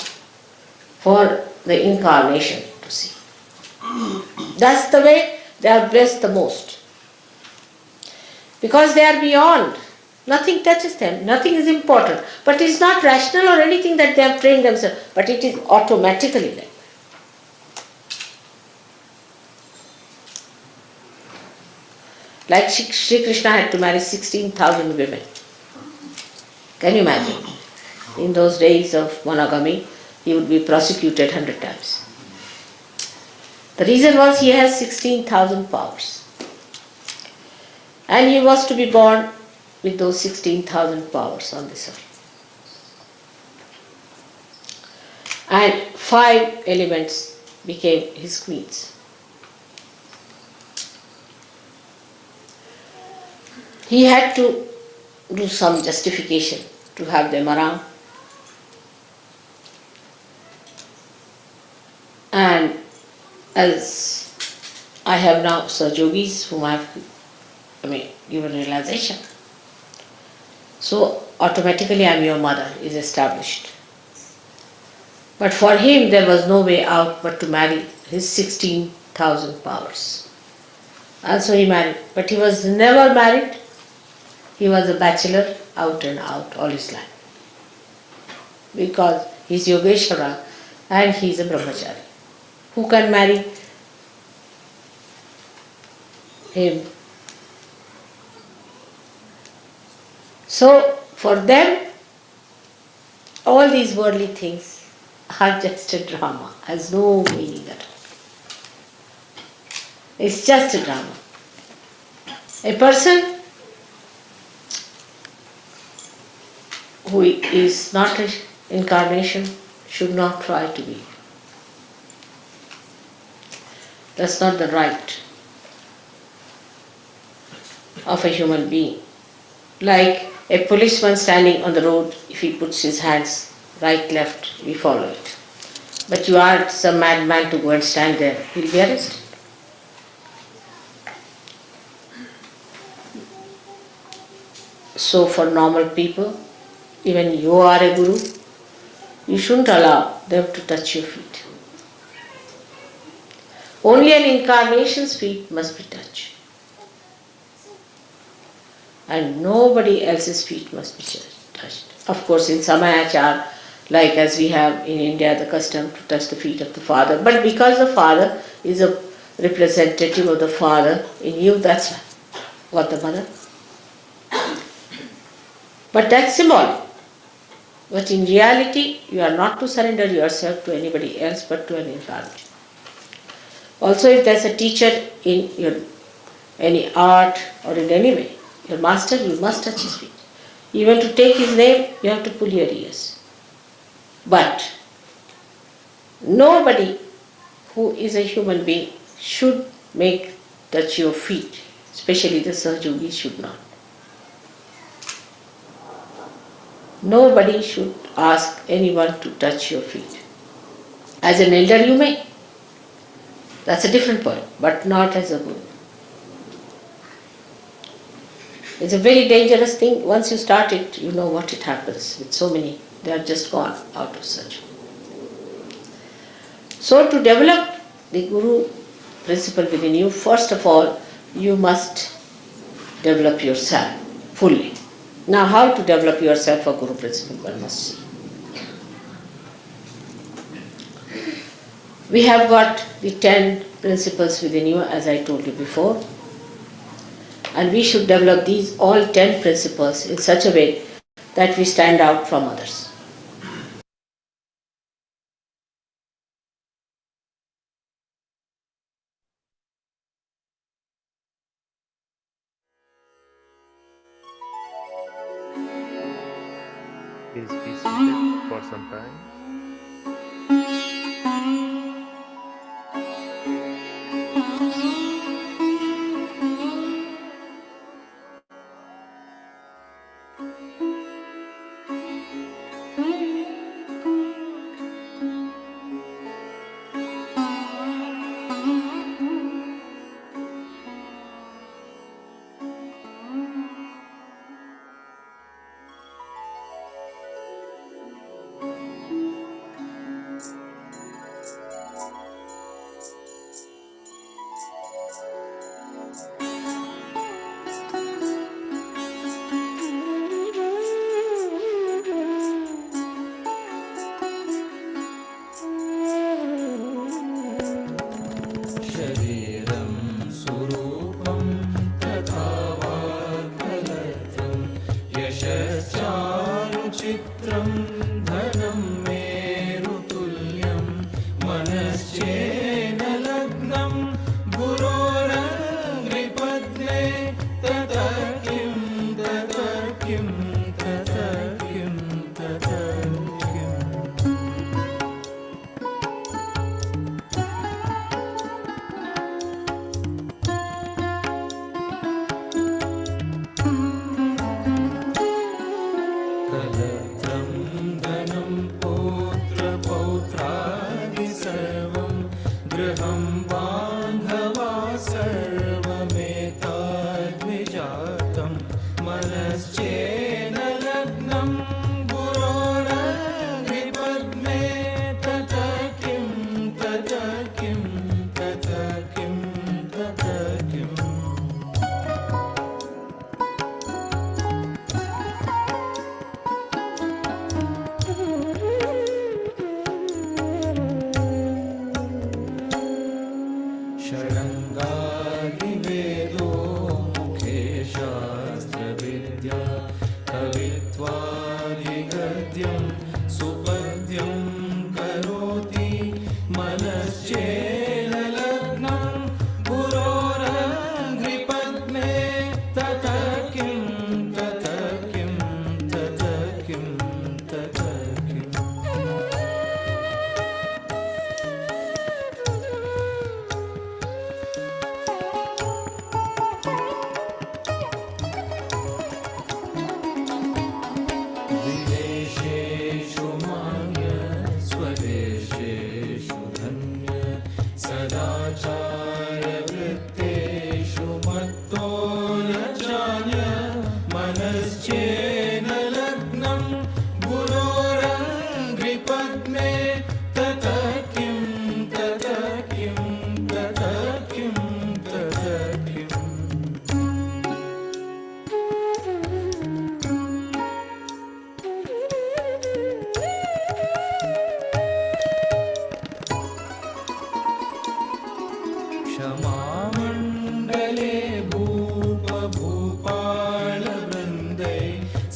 for the incarnation to see. That's the way they are blessed the most. Because they are beyond. Nothing touches them. Nothing is important. But it's not rational or anything that they have trained themselves. But it is automatically like. Like Sri Krishna had to marry 16,000 women. Can you imagine? In those days of monogamy, he would be prosecuted 100 times. The reason was he has 16,000 powers. And he was to be born with those 16,000 powers on this earth. And 5 elements became his queens. He had to do some justification to have them around. And as I have now Yogis whom I have given realization. So automatically I am your mother is established. But for him there was no way out but to marry his 16,000 powers. Also he married, but he was never married. He was a bachelor out and out all his life. Because he's Yogeshwara and he's a brahmachari. Who can marry him? So for them, all these worldly things are just a drama, has no meaning at all. It's just a drama. A person who is not an incarnation should not try to be. That's not the right of a human being. Like a policeman standing on the road, if he puts his hands right, left, we follow it. But you ask some madman to go and stand there, he'll be arrested. So for normal people, even you are a guru, you shouldn't allow them to touch your feet. Only an incarnation's feet must be touched. And nobody else's feet must be touched. Of course, in Samayachar, like as we have in India the custom to touch the feet of the father, but because the father is a representative of the father in you, that's what the mother. But that's symbolic. But in reality, you are not to surrender yourself to anybody else but to an incarnation. Also, if there's a teacher in your any art or in any way, your master, you must touch his feet. Even to take his name, you have to pull your ears. But nobody who is a human being should touch your feet, especially the Sahajis should not. Nobody should ask anyone to touch your feet. As an elder you may. That's a different point, but not as a guru. It's a very dangerous thing. Once you start it, you know what it happens with so many. They are just gone out of search. So to develop the guru principle within you, first of all, you must develop yourself fully. Now, how to develop yourself for guru principle, one must see. We have got the 10 principles within you, as I told you before. And we should develop these all 10 principles in such a way that we stand out from others. Please be seated for some time.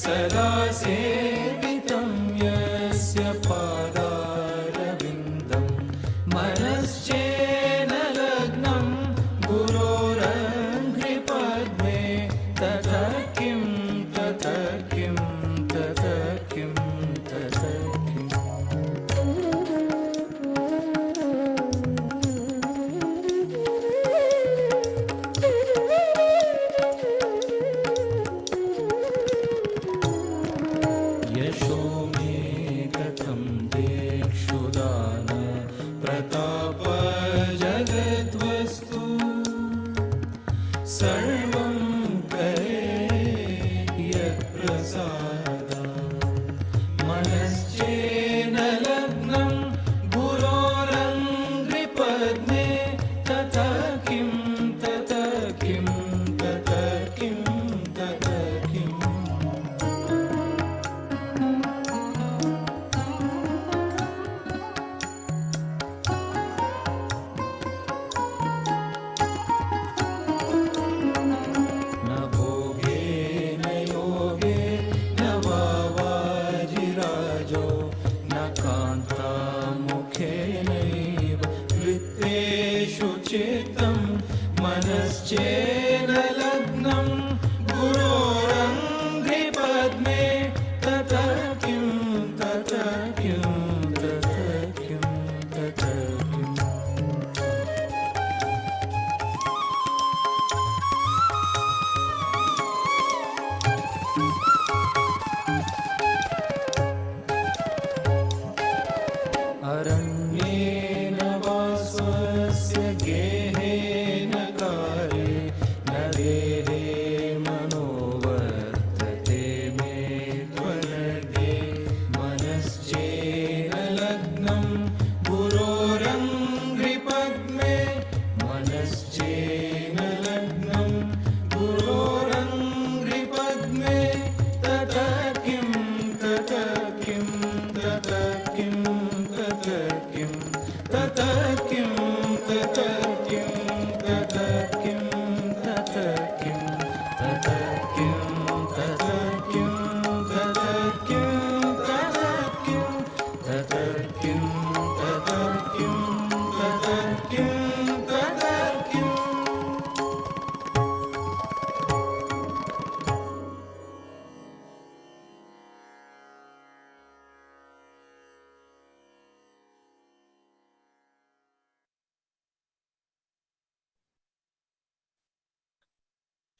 सदा सेवितं यस्य पादारविन्दं मनश्चेन लग्नं गुरोरङ्घ्रिपद्मे ततः किं ततः किं ततः किं ततः किम् यशो मे कथं देक्षुदान प्रताप जगद्वस्तु सर्वं करे यत्प्रसादा मनश्चेन लग्नं गुरोरङ्घ्रिपद्मे ततः किं ततः किं ततः किं ततः किम् न भोगे न योगे न वाजिराजो न कान्तामुखेनैव वृत्तेषु चित्तं मनश्चेन लग्नं गुरोरङ्घ्रिपद्मे ततः किं ततः किं ततः किं ततः किम् अरण्येन वा स्वस्य गेहेन काले न देहे मनोवर्तते मे त्वनगे मनश्चेन लग्नं गुरोरङ्घ्रिपद्मे मनश्चेन लग्नं गुरोरङ्घ्रिपद्मे ततः किं ततः किं ततः किं ततः किं ततः किं ततः किं ततः किं ततः किं ततः किं ततः किं ततः किं ततः किं ततः किं ततः किं ततः किं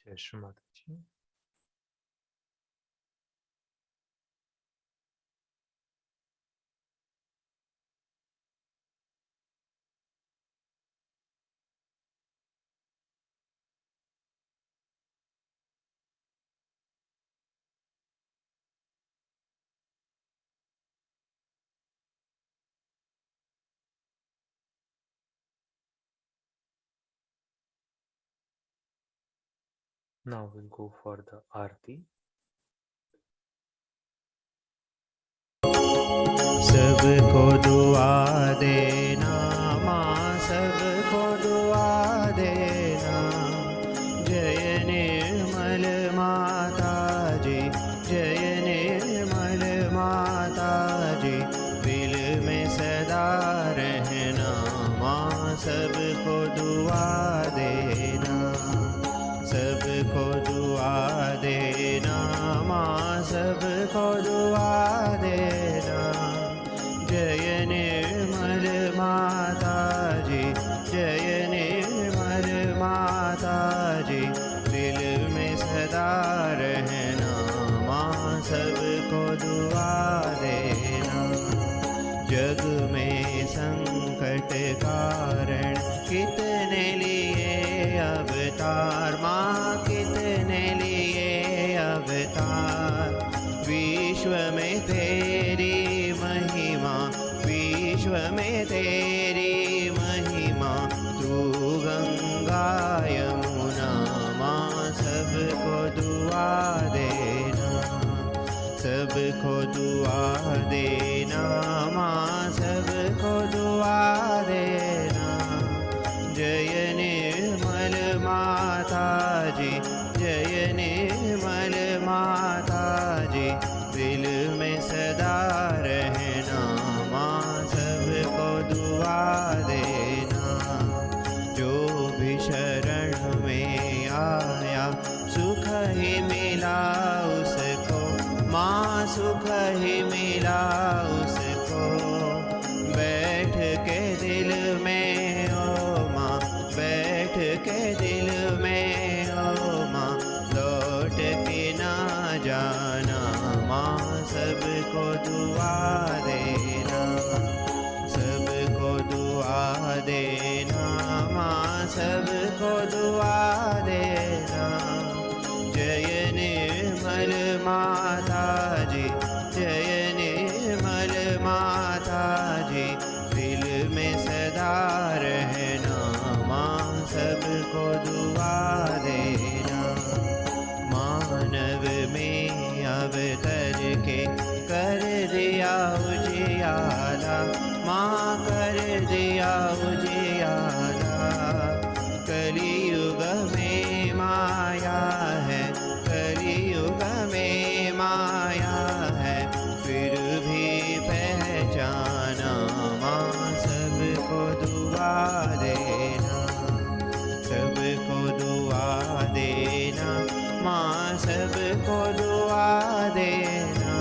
जय श्री माता जी। Now we'll go for the आरती। सबको दुआ देना माँ, सबको दुआ देना। जय निर्मल माता जी, जय निर्मल माता जी। दिल में सदा रहना माँ, सबको दुआ देना। सबको दुआ देना माँ, सबको दुआ देना। जय निर्मल माता जी, जय निर्मल माता जी। दिल में सदा रहना माँ, सबको दुआ देना। जग में संकट कारण कितने लिए अवतार माँ, कितने लिए अवतार। विश्व में तेरी महिमा, विश्व में तेरी महिमा। तू गंगा यमुना माँ, सबको दुआ देना। सबको दुआ देना माँ, सबको दुआ देना। जय निर्मल माता जी, जय निर्मल माता जी। सुख ही मिला उसको, बैठ के दिल में ओ माँ, बैठ के दिल में ओ माँ, लौट के ना जाना माँ, सबको दुआ देना, सबको दुआ देना माँ, सबको दुआ देना। जय निर्मल माता जी, जय निर्मल माता जी, दिल में सदा रहना माँ, सबको दुआ देना। मानव में अवतर के कर दिया उजियाला माँ, कर दिया उजियाला। कलियुग में माया है, कलियुग में माया है, फिर भी पहचाना माँ, सबको दुआ देना, सबको दुआ देना माँ, सबको दुआ देना।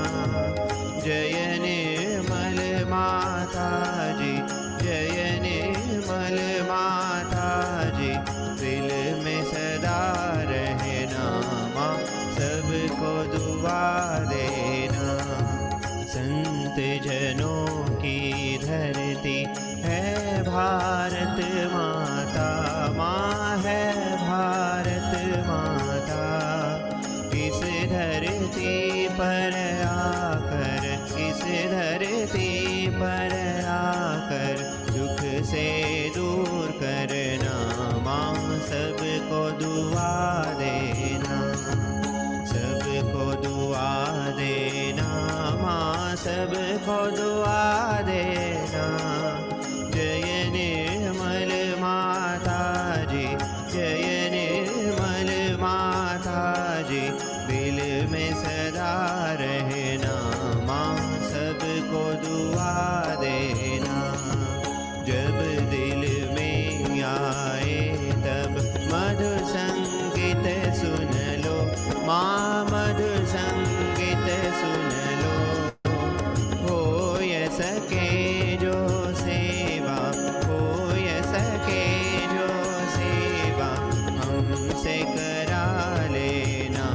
जय निर्मल माता जी, जय निर्मल माता जी, दिल में सदा रहना माँ, सबको दुआ देना। संत जनों की धरती है भारत माता माँ, है भारत माता। इस धरती पर आकर, इस धरती पर आकर, दुख से दूर करना माँ, सबको दुआ देना, सबको दुआ देना माँ, सबको दुआ देना। जय निर्मल माता जी, जय निर्मल माता जी, दिल में सदा रहना माँ, सबको दुआ देना। जब दिल में आए तब मधुर संगीत सुन लो माँ, मधुर संगीत सुन लो। हो सके जो सेवा, हो सके जो सेवा, हमसे करा लेना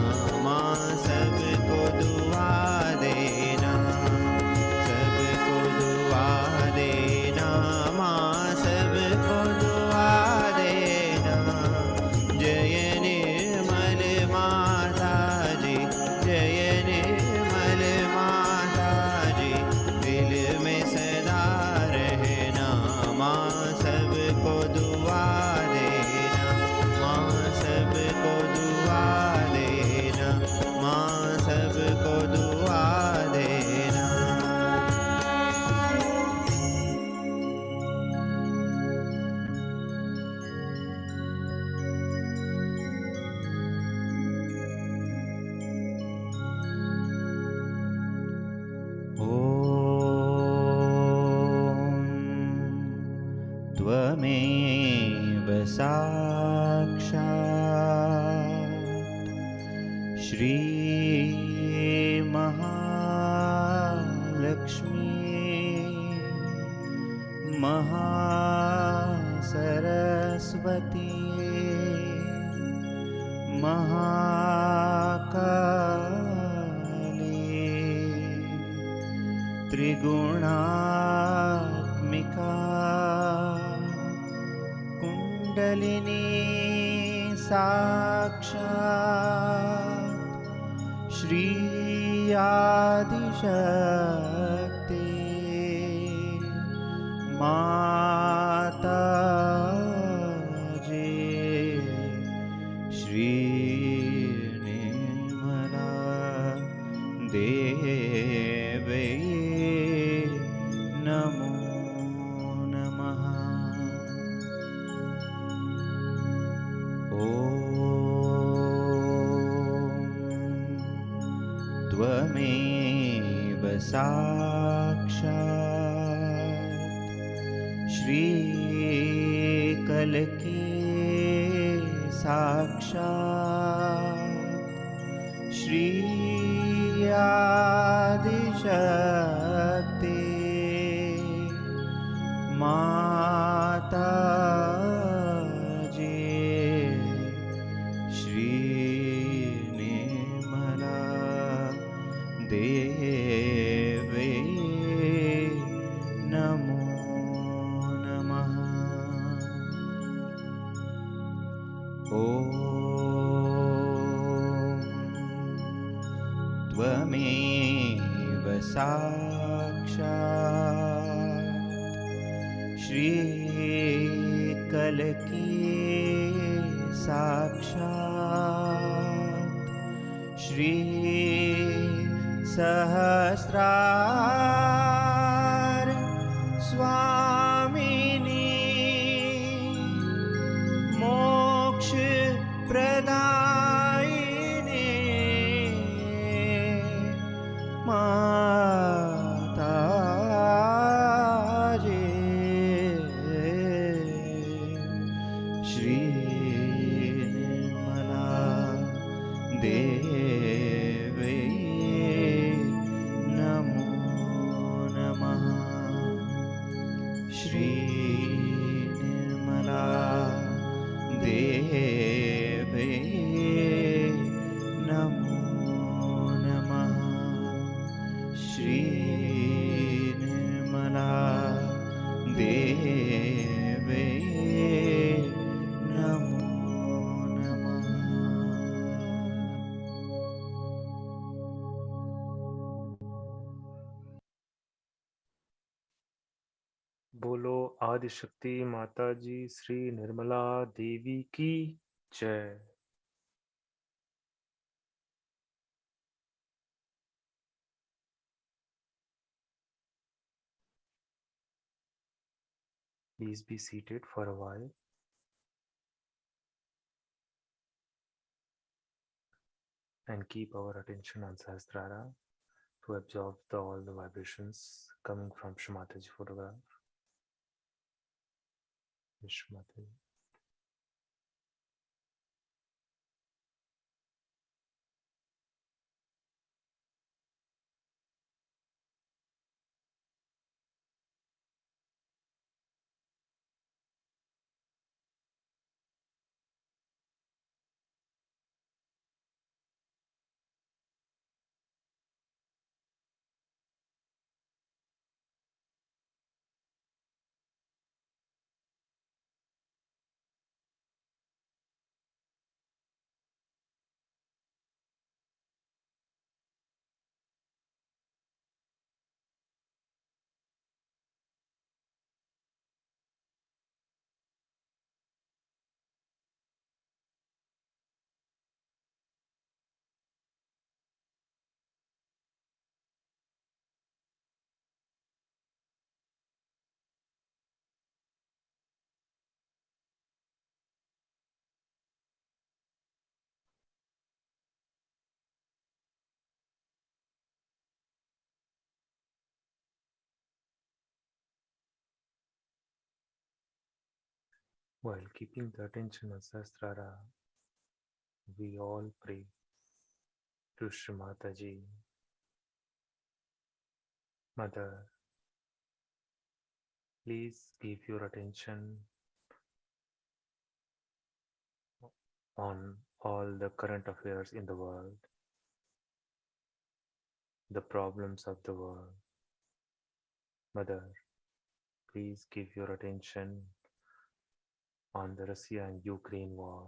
माँ, सबको दुआ देना, सबको दुआ देना माँ, सबको दुआ देना। जय निर्मल माता जी, जय निर्मल माता जी, दिल में सदा रहना माँ, सबको दुआ देना माँ, सबको दुआ देना माँ, सबको दुआ देना। त्वमेव साक्षात् श्री महालक्ष्मी महासरस्वती महाकाली त्रिगुणात्मिका कुंडलिनी साक्षात् श्री आदिशक्ति माता जी श्री निर्मला देवी नमो नमः। त्वमेव साक्षात् श्रीकलकी साक्षात् श्री आदिशक्ति माताजी श्री निर्मला देवी नमो नमः। ॐ त्वमेव साक्षात् श्रीकलकी साक्षात् श्री सहस्रार स्वामिनी मोक्ष प्रदायिने माताजे श्री निर्मला देवी नमो नमः। श्री निर्मला देवी नमो नमः। श्री निर्मला देवी नमो नमः। बोलो आदिशक्ति माता जी श्री निर्मला देवी की जय। Please be seated for a while and keep our attention on Sahasrara to absorb all the vibrations coming from Shri Mataji photograph. Shri Mataji. While keeping the attention on Sahasrara, we all pray to Shri Mataji. Mother, please give your attention on all the current affairs in the world, the problems of the world. Mother, please give your attention on the Russia and Ukraine war.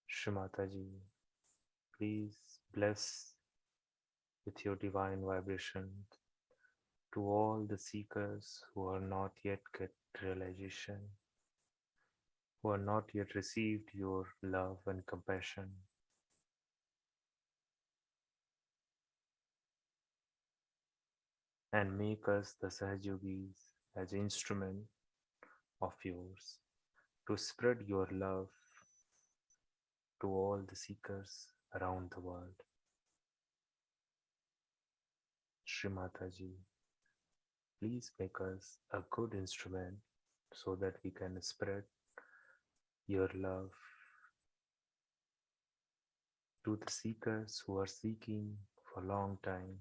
Shri Mataji, please bless with your divine vibration to all the seekers who are not yet get realization, who are not yet received your love and compassion. And make us the Sahaja Yogis as an instrument of yours to spread your love to all the seekers around the world. Shri Mataji, please make us a good instrument so that we can spread your love to the seekers who are seeking for a long time.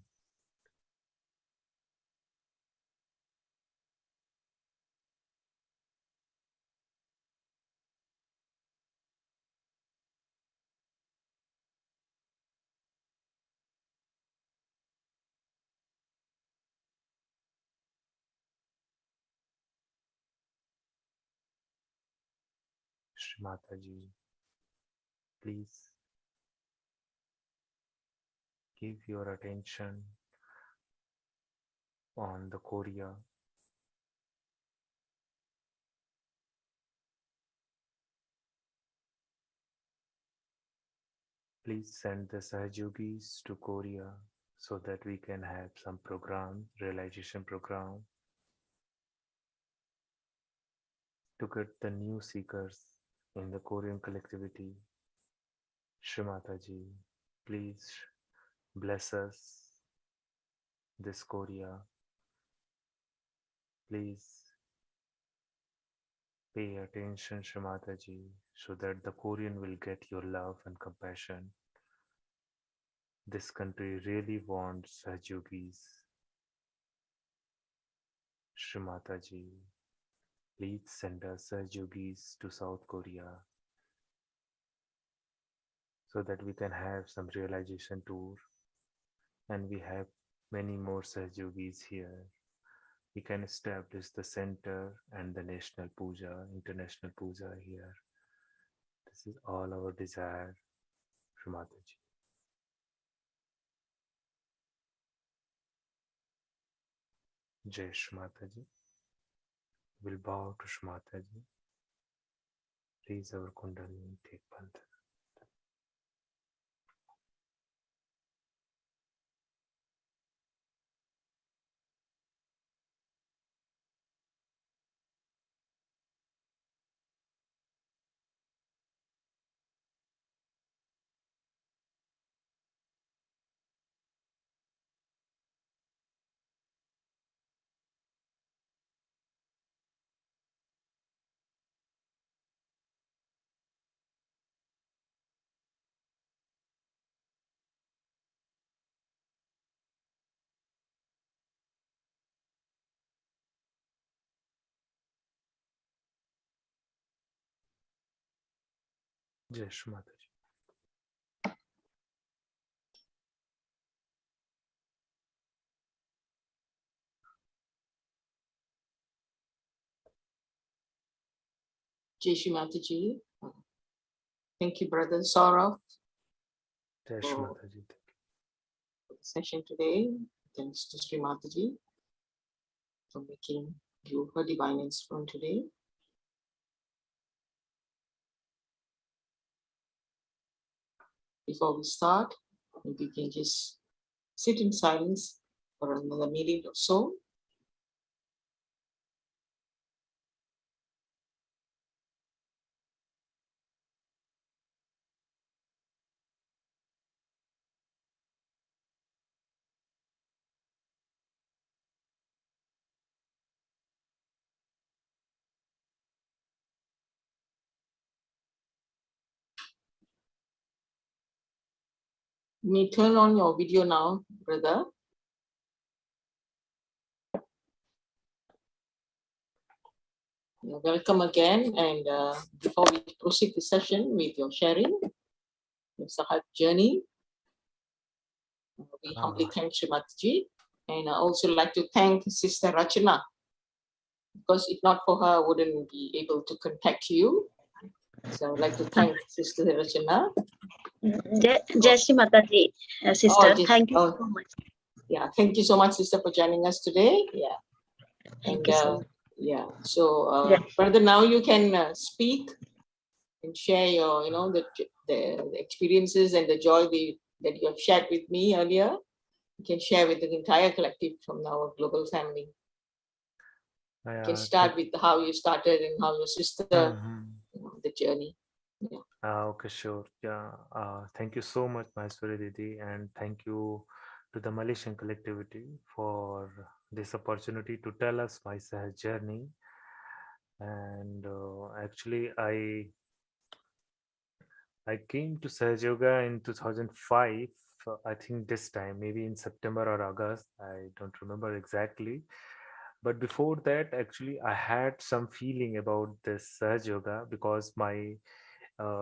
Shri Mataji, please give your attention on the Korea. Please send the Sahajis to Korea so that we can have some program, realization program, to get the new seekers in the Korean collectivity. Shri Mataji, please bless us, this Korea. Please pay attention, Shri Mataji, so that the Korean will get your love and compassion. This country really wants Sahajis. Shri Mataji, please send us Sahajis to South Korea so that we can have some realization tour, and we have many more Sahajis here. We can establish the center and the national puja, international puja here. This is all our desire, Shri Mataji. Jai Shri Mataji. We'll bow to Shri Mataji. Please, our Kundalini, take Bandhan. Jai Shri Mataji. Jai Shri Mataji. Thank you, Brother Saurav, Jai Shri for Mataji. the session today. Thanks to Shri Mataji for making you her divine instrument today. Before we start, maybe we can just sit in silence for another minute or so. You may turn on your video now, brother. You're welcome again. And before we proceed the session with your sharing, your Sahaj journey, we humbly thank Shri Mataji. And I also like to thank Sister Rachana, because if not for her, I wouldn't be able to contact you. So I'd like to thank Sister Rachana. Jai Shri Mataji, sister. just- Thank you oh. so much. Yeah, thank you so much, Sister, for joining us today. Yeah. Thank you so much. Yeah, so Yeah. brother, now you can speak and share your, the experiences and the joy that you have shared with me earlier. You can share with the entire collective from our global family. You can start with how you started and how your sister, the journey. Yeah. Okay, sure. Yeah. Thank you so much, Maheshwari Didi, and thank you to the Malaysian collectivity for this opportunity to tell us my Sahaj journey. And actually, I came to Sahaja Yoga in 2005 I think this time, maybe in September or August, I don't remember exactly. But before that, actually, I had some feeling about this Sahaja Yoga because my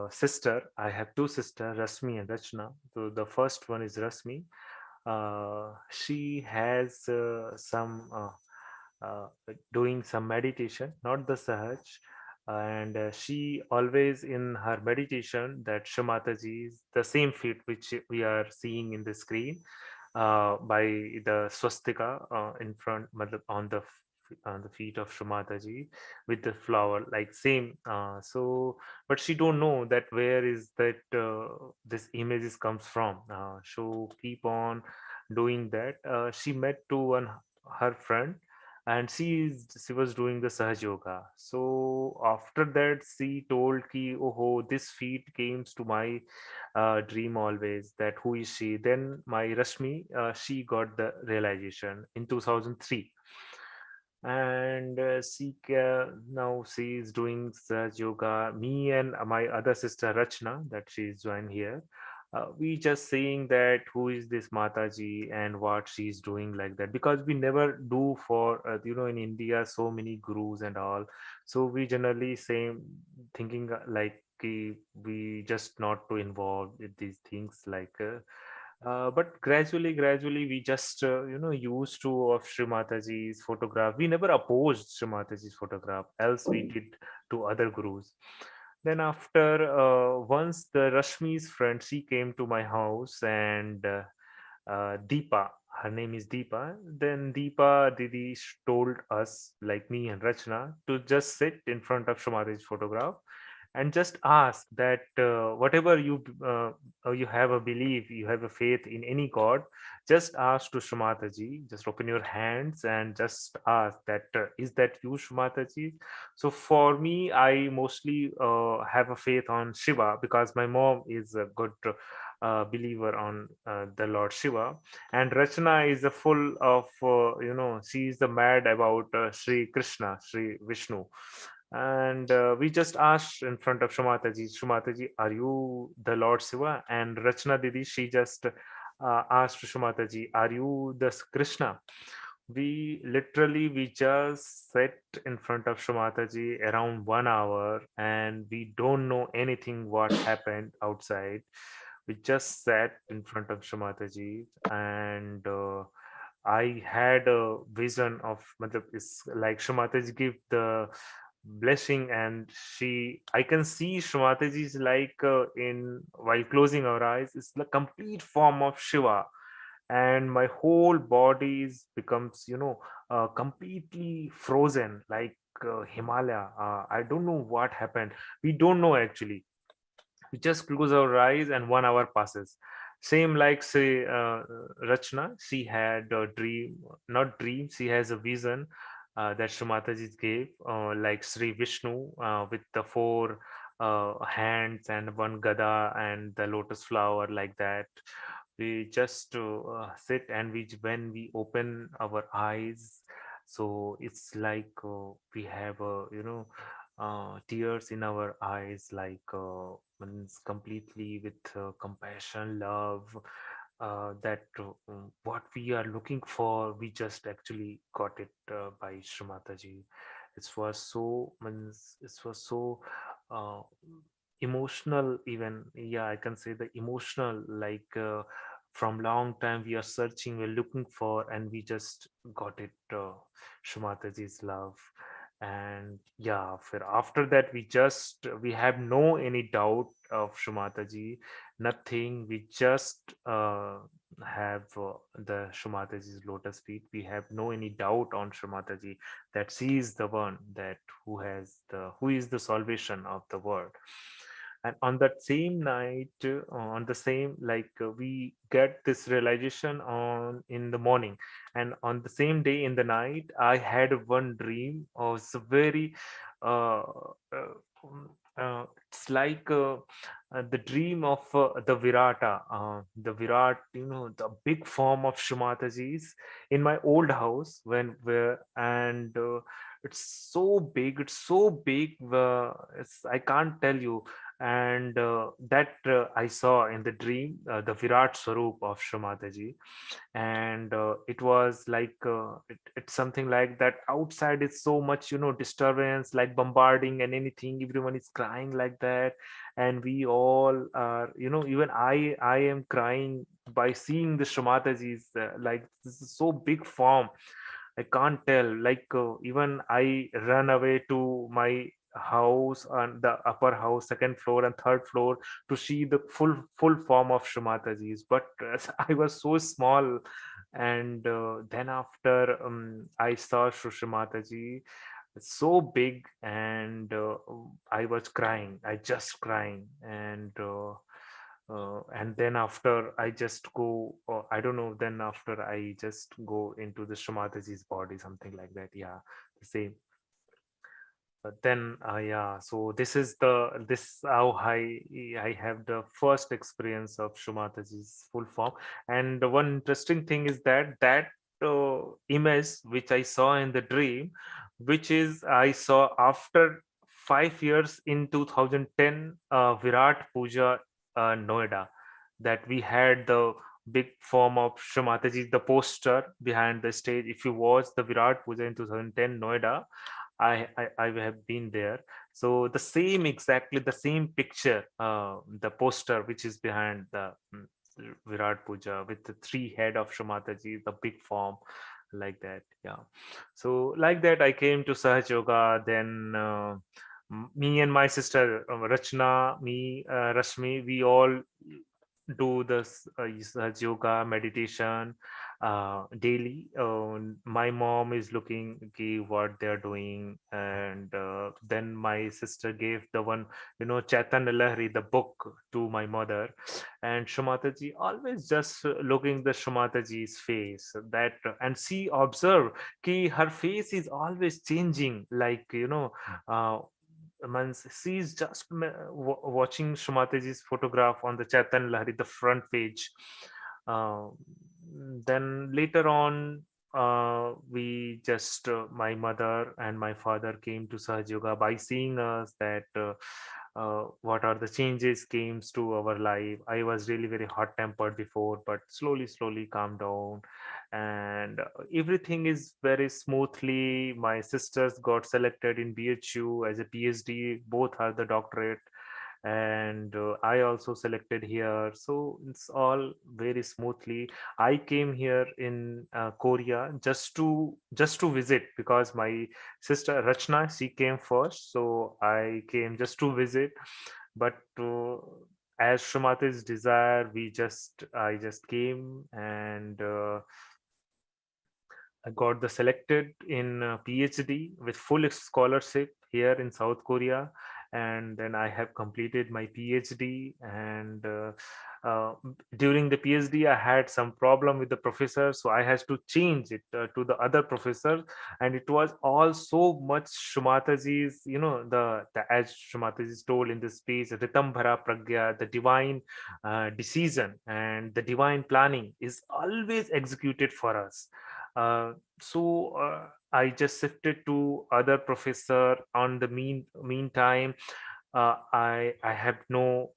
sister, I have two sisters, Rasmi and Rachna. So the first one is Rasmi. She has some doing some meditation, not the Sahaj. And she always in her meditation that Shamataji is the same feat which we are seeing in the screen by the swastika in front on on the feet of Shumataji with the flower like same so but she don't know that where is that this images comes from so keep on doing that she met to one her friend and she was doing the Sahaja Yoga. So after that, she told ki, oh, this feat came to my dream always. That who is she? Then my Rashmi, she got the realization in 2003, and now she is doing Sahaja Yoga. Me and my other sister Rachna, that she is joined here, we just saying that who is this Mataji and what she's doing like that, because we never do for in India so many gurus and all, so we generally say thinking like we just not to involve with these things like but gradually we just used to of Sri Mataji's photograph. We never opposed Sri Mataji's photograph, else we did to other gurus. Then after once the Rashmi's friend, she came to my house, and Deepa, her name is Deepa. Then Deepa Didi told us, like me and Rachna, to just sit in front of Shumari's photograph and just ask that whatever you have a belief, you have a faith in any god, just ask to Shumataji, just open your hands and just ask that is that you, Shumataji? So for me, I mostly have a faith on Shiva because my mom is a good believer on the Lord Shiva, and Rachna is a full of she is the mad about Sri Krishna, Sri Vishnu. And we just asked in front of Shumataji, are you the Lord Shiva? And Rachna Didi, she just asked Shumataji, are you the Krishna? We just sat in front of Shumataji around 1 hour, and we don't know anything what happened outside. We just sat in front of Shumataji, and I had a vision of matlab, it's like Shumataji give the blessing, and I can see Shumataji is like in while closing our eyes, it's the complete form of Shiva, and my whole body is becomes completely frozen like Himalaya. I don't know what happened. We don't know actually. We just close our eyes and 1 hour passes. Same like say Rachna, she had a dream, not dream, she has a vision that Shumataji gave, like Sri Vishnu with the four hands and one gada and the lotus flower like that. We just sit, and when we open our eyes, so it's like we have a tears in our eyes, like means completely with compassion, love, that what we are looking for, we just actually got it by Srimataji. It was so means it was so uh, emotional, even, yeah, I can say the emotional, like from long time we are searching, we're looking for, and we just got it, Srimataji's love. And yeah, after that we have no any doubt of Shumataji, nothing. We just have the Shumataji's lotus feet. We have no any doubt on Shumataji that she is the one that who is the salvation of the world. And on that same night, on the same, like we get this realization on in the morning, and on the same day in the night I had one dream. It's a very uh, uh, it's like the dream of the Virata, the Virat, the big form of Shumataji's in my old house when where and It's so big. It's so big. I can't tell you. And that I saw in the dream, the Virat Swarup of Shri Mataji. And it was like it's something like that. Outside is so much, disturbance, like bombarding and anything. Everyone is crying like that, and we all are, even I am crying by seeing the Shri Mataji's, like this is so big form. I can't tell. Like even I run away to my house on the upper house, second floor and third floor, to see the full form of Shri Mataji's. But I was so small, and then after I saw Shri Mataji, so big, and I was crying. I just crying, and then after I just go, I don't know, then after I just go into the Shri body, something like that. Yeah, the same. But then yeah, so this how I have the first experience of Shri full form. And the one interesting thing is that image which I saw in the dream, which is I saw after 5 years in 2010, Virat Puja, Noida, that we had the big form of Shri Mataji, the poster behind the stage. If you watch the Virat Puja in 2010 Noida, I have been there. So the same, exactly the same picture, the poster which is behind the Virat Puja, with the three head of Shri Mataji, the big form, like that. Yeah. So like that, I came to Sahaja Yoga. Then me and my sister Rachna, me, Rashmi, we all do this Sahaja Yoga meditation daily. My mom is looking okay, what they're doing, and then my sister gave the one, Chaitanya Lahari, the book, to my mother. And Shri Mataji always just looking the Shri Mataji's face, that and she observed ki her face is always changing, like uh, means she's just watching Shri Mataji's photograph on the Chaitanya Lahari, the front page. Uh, then later on, we just my mother and my father came to Sahaja Yoga by seeing us, that what are the changes came to our life. I was really very hot tempered before, but slowly calmed down, and everything is very smoothly. My sisters got selected in BHU as a PhD, both are the doctorate, and I also selected here, so it's all very smoothly. I came here in Korea just to visit, because my sister Rachna, she came first, so I came just to visit. But as Shrimati's desire, I just came, and I got the selected in PhD with full scholarship here in South Korea, and then I have completed my PhD. And during the PhD, I had some problem with the professor, so I had to change it to the other professor, and it was all so much Shumataji's, the as Shumataji is told in this speech, Ritambhara Pragya, the divine decision and the divine planning is always executed for us. So I just shifted to other professor. On the meantime, I have no,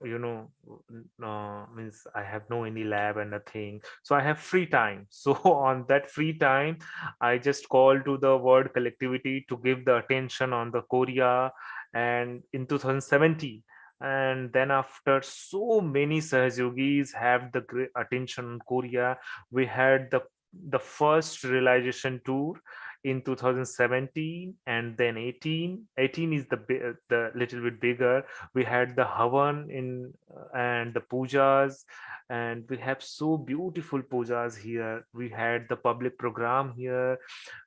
means I have no any lab and nothing, so I have free time. So on that free time, I just call to the world collectivity to give the attention on the Korea. And in 2017, and then after so many Sahajogis have the great attention on Korea, we had the first realization tour in 2017, and then 18 is the little bit bigger. We had the Havan in and the pujas, and we have so beautiful pujas here. We had the public program here.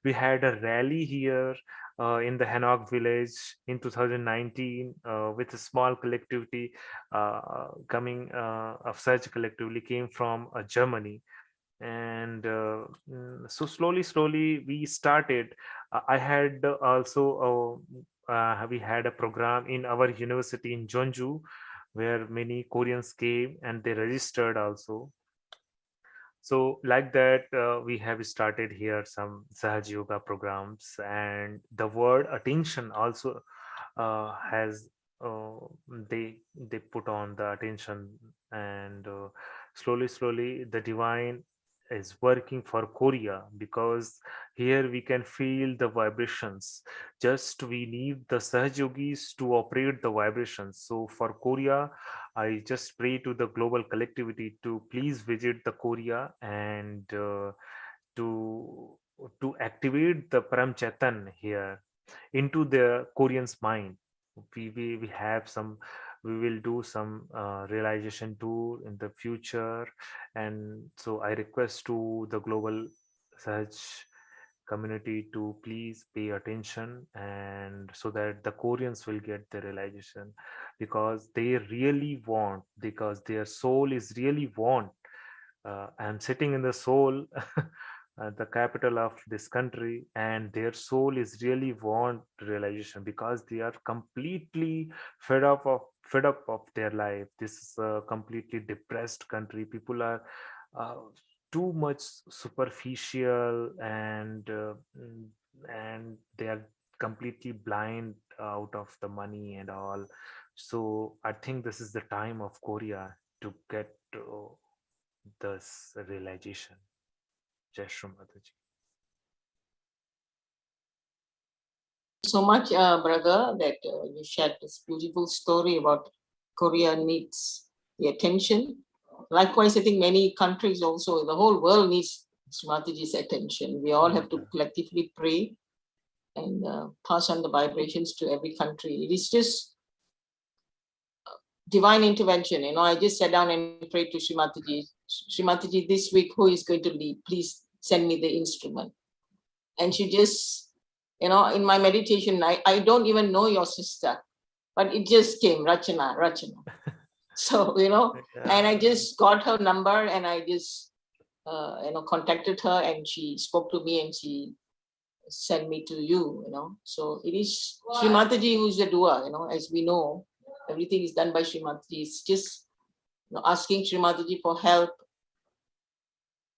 We had a rally here in the Hanok village in 2019 with a small collectivity coming of such collectively came from Germany. And so slowly we started. I had also we had a program in our university in Jeonju, where many Koreans came and they registered also. So like that, we have started here some Sahaja Yoga programs, and the word attention also has uh, they put on the attention, and slowly the divine is working for Korea, because here we can feel the vibrations. Just we need the Sahaj Yogis to operate the vibrations. So for Korea, I just pray to the global collectivity to please visit the Korea, and to activate the Param Chetan here into the Koreans' mind. We have some, we will do some realization tour in the future, and so I request to the global Sahaj community to please pay attention, and so that the Koreans will get the realization, because they really want, because their soul is really want. I'm sitting in the soul, the capital of this country, and their soul is really want realization, because they are completely fed up of their life. This is a completely depressed country. People are uh, too much superficial, and they are completely blind out of the money and all. So I think this is the time of Korea to get this realization. Jai Shri Mataji. So much, brother, that you shared this beautiful story about Korea needs the attention. Likewise, I think many countries also, the whole world needs Mataji's attention. We all have to collectively pray and pass on the vibrations to every country. It is just divine intervention. You know, I just sat down and prayed to Shri Mataji. Shri Mataji, this week, who is going to lead? Please send me the instrument. And she just, you know, in my meditation, I don't even know your sister, but it just came, Rachana. So, you know, and I just got her number, and I just, you know, contacted her, and she spoke to me, and she sent me to you, you know. So it is Shri Mataji who is the doer, you know, as we know, everything is done by Shri Mataji. It's just, you know, asking Shri Mataji for help.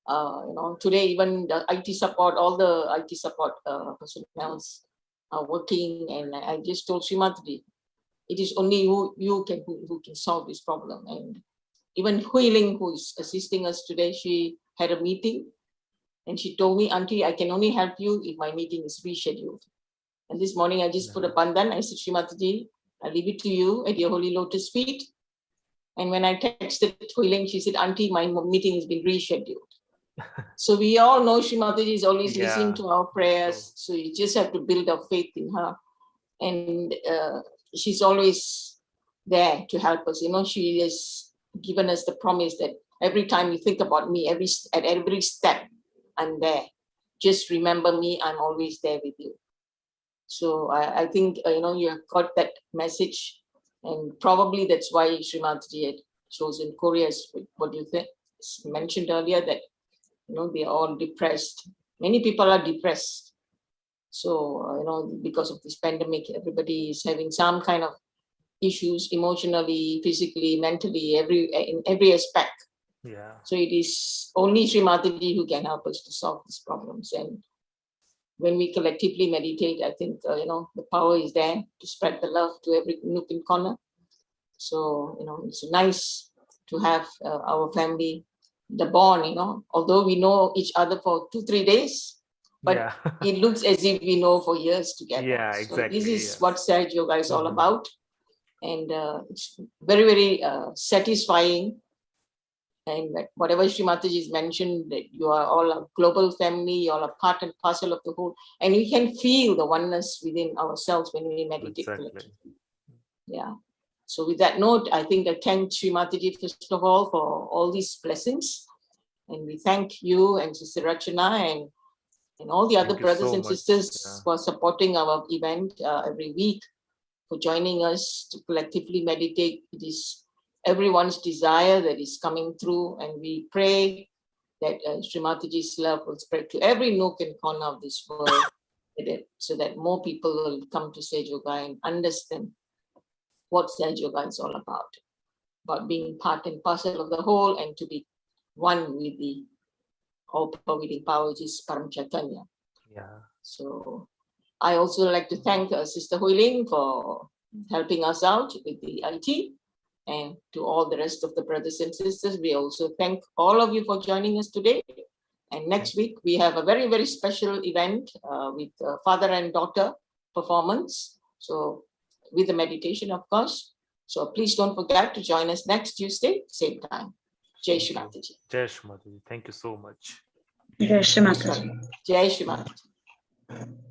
You know, today even the IT support, all the IT support personnel are working, and I just told Shri Mataji, it is only you who can solve this problem. And even Huiling, who is assisting us today, she had a meeting, and she told me, Auntie, I can only help you if my meeting is rescheduled. And this morning I just put a pandan. I said, Shri Mataji, I leave it to you at your holy lotus feet. And when I texted Huiling, she said, Auntie, my meeting has been rescheduled. So we all know Shri Mataji is always listening to our prayers. So you just have to build our faith in her. And she's always there to help us. You know, she has given us the promise that every time you think about me, at every step, I'm there. Just remember me, I'm always there with you. So I think, you know, you have got that message, and probably that's why Shri Mataji had chosen Korea, as what you mentioned earlier, that, you know, they're all depressed. Many people are depressed. So, you know, because of this pandemic, everybody is having some kind of issues emotionally, physically, mentally, in every aspect. Yeah. So it is only Shri Mataji who can help us to solve these problems. And when we collectively meditate, I think, you know, the power is there to spread the love to every nook and corner. So, you know, it's nice to have our family, the bond, you know, although we know each other for 2-3 days, but it looks as if we know for years together. Yeah, so exactly. This is what Sahaja Yoga is all about. And it's very, very satisfying. And that whatever Shri Mataji has mentioned, that you are all a global family, you all are part and parcel of the whole, and we can feel the oneness within ourselves when we meditate. Exactly. Yeah. So with that note, I think I thank Shri Mataji first of all for all these blessings, and we thank you and Sister Rachana and all the other brothers and sisters for supporting our event every week, for joining us to collectively meditate. It is everyone's desire that is coming through, and we pray that Shri Mataji's love will spread to every nook and corner of this world, so that more people will come to Sahaja Yoga and understand what Sahaja Yoga is all about being part and parcel of the whole, and to be one with the all-pervading power, which is Param Chaitanya. Yeah. So I also like to thank Sister Hui Ling for helping us out with the IT, and to all the rest of the brothers and sisters. We also thank all of you for joining us today. And next week, we have a very, very special event with father and daughter performance. So with the meditation, of course. So please don't forget to join us next Tuesday, same time. Jai Shri Mataji. Jai Shri Mataji. Thank you so much. Jai Shri Mataji. Jai Shri Mataji.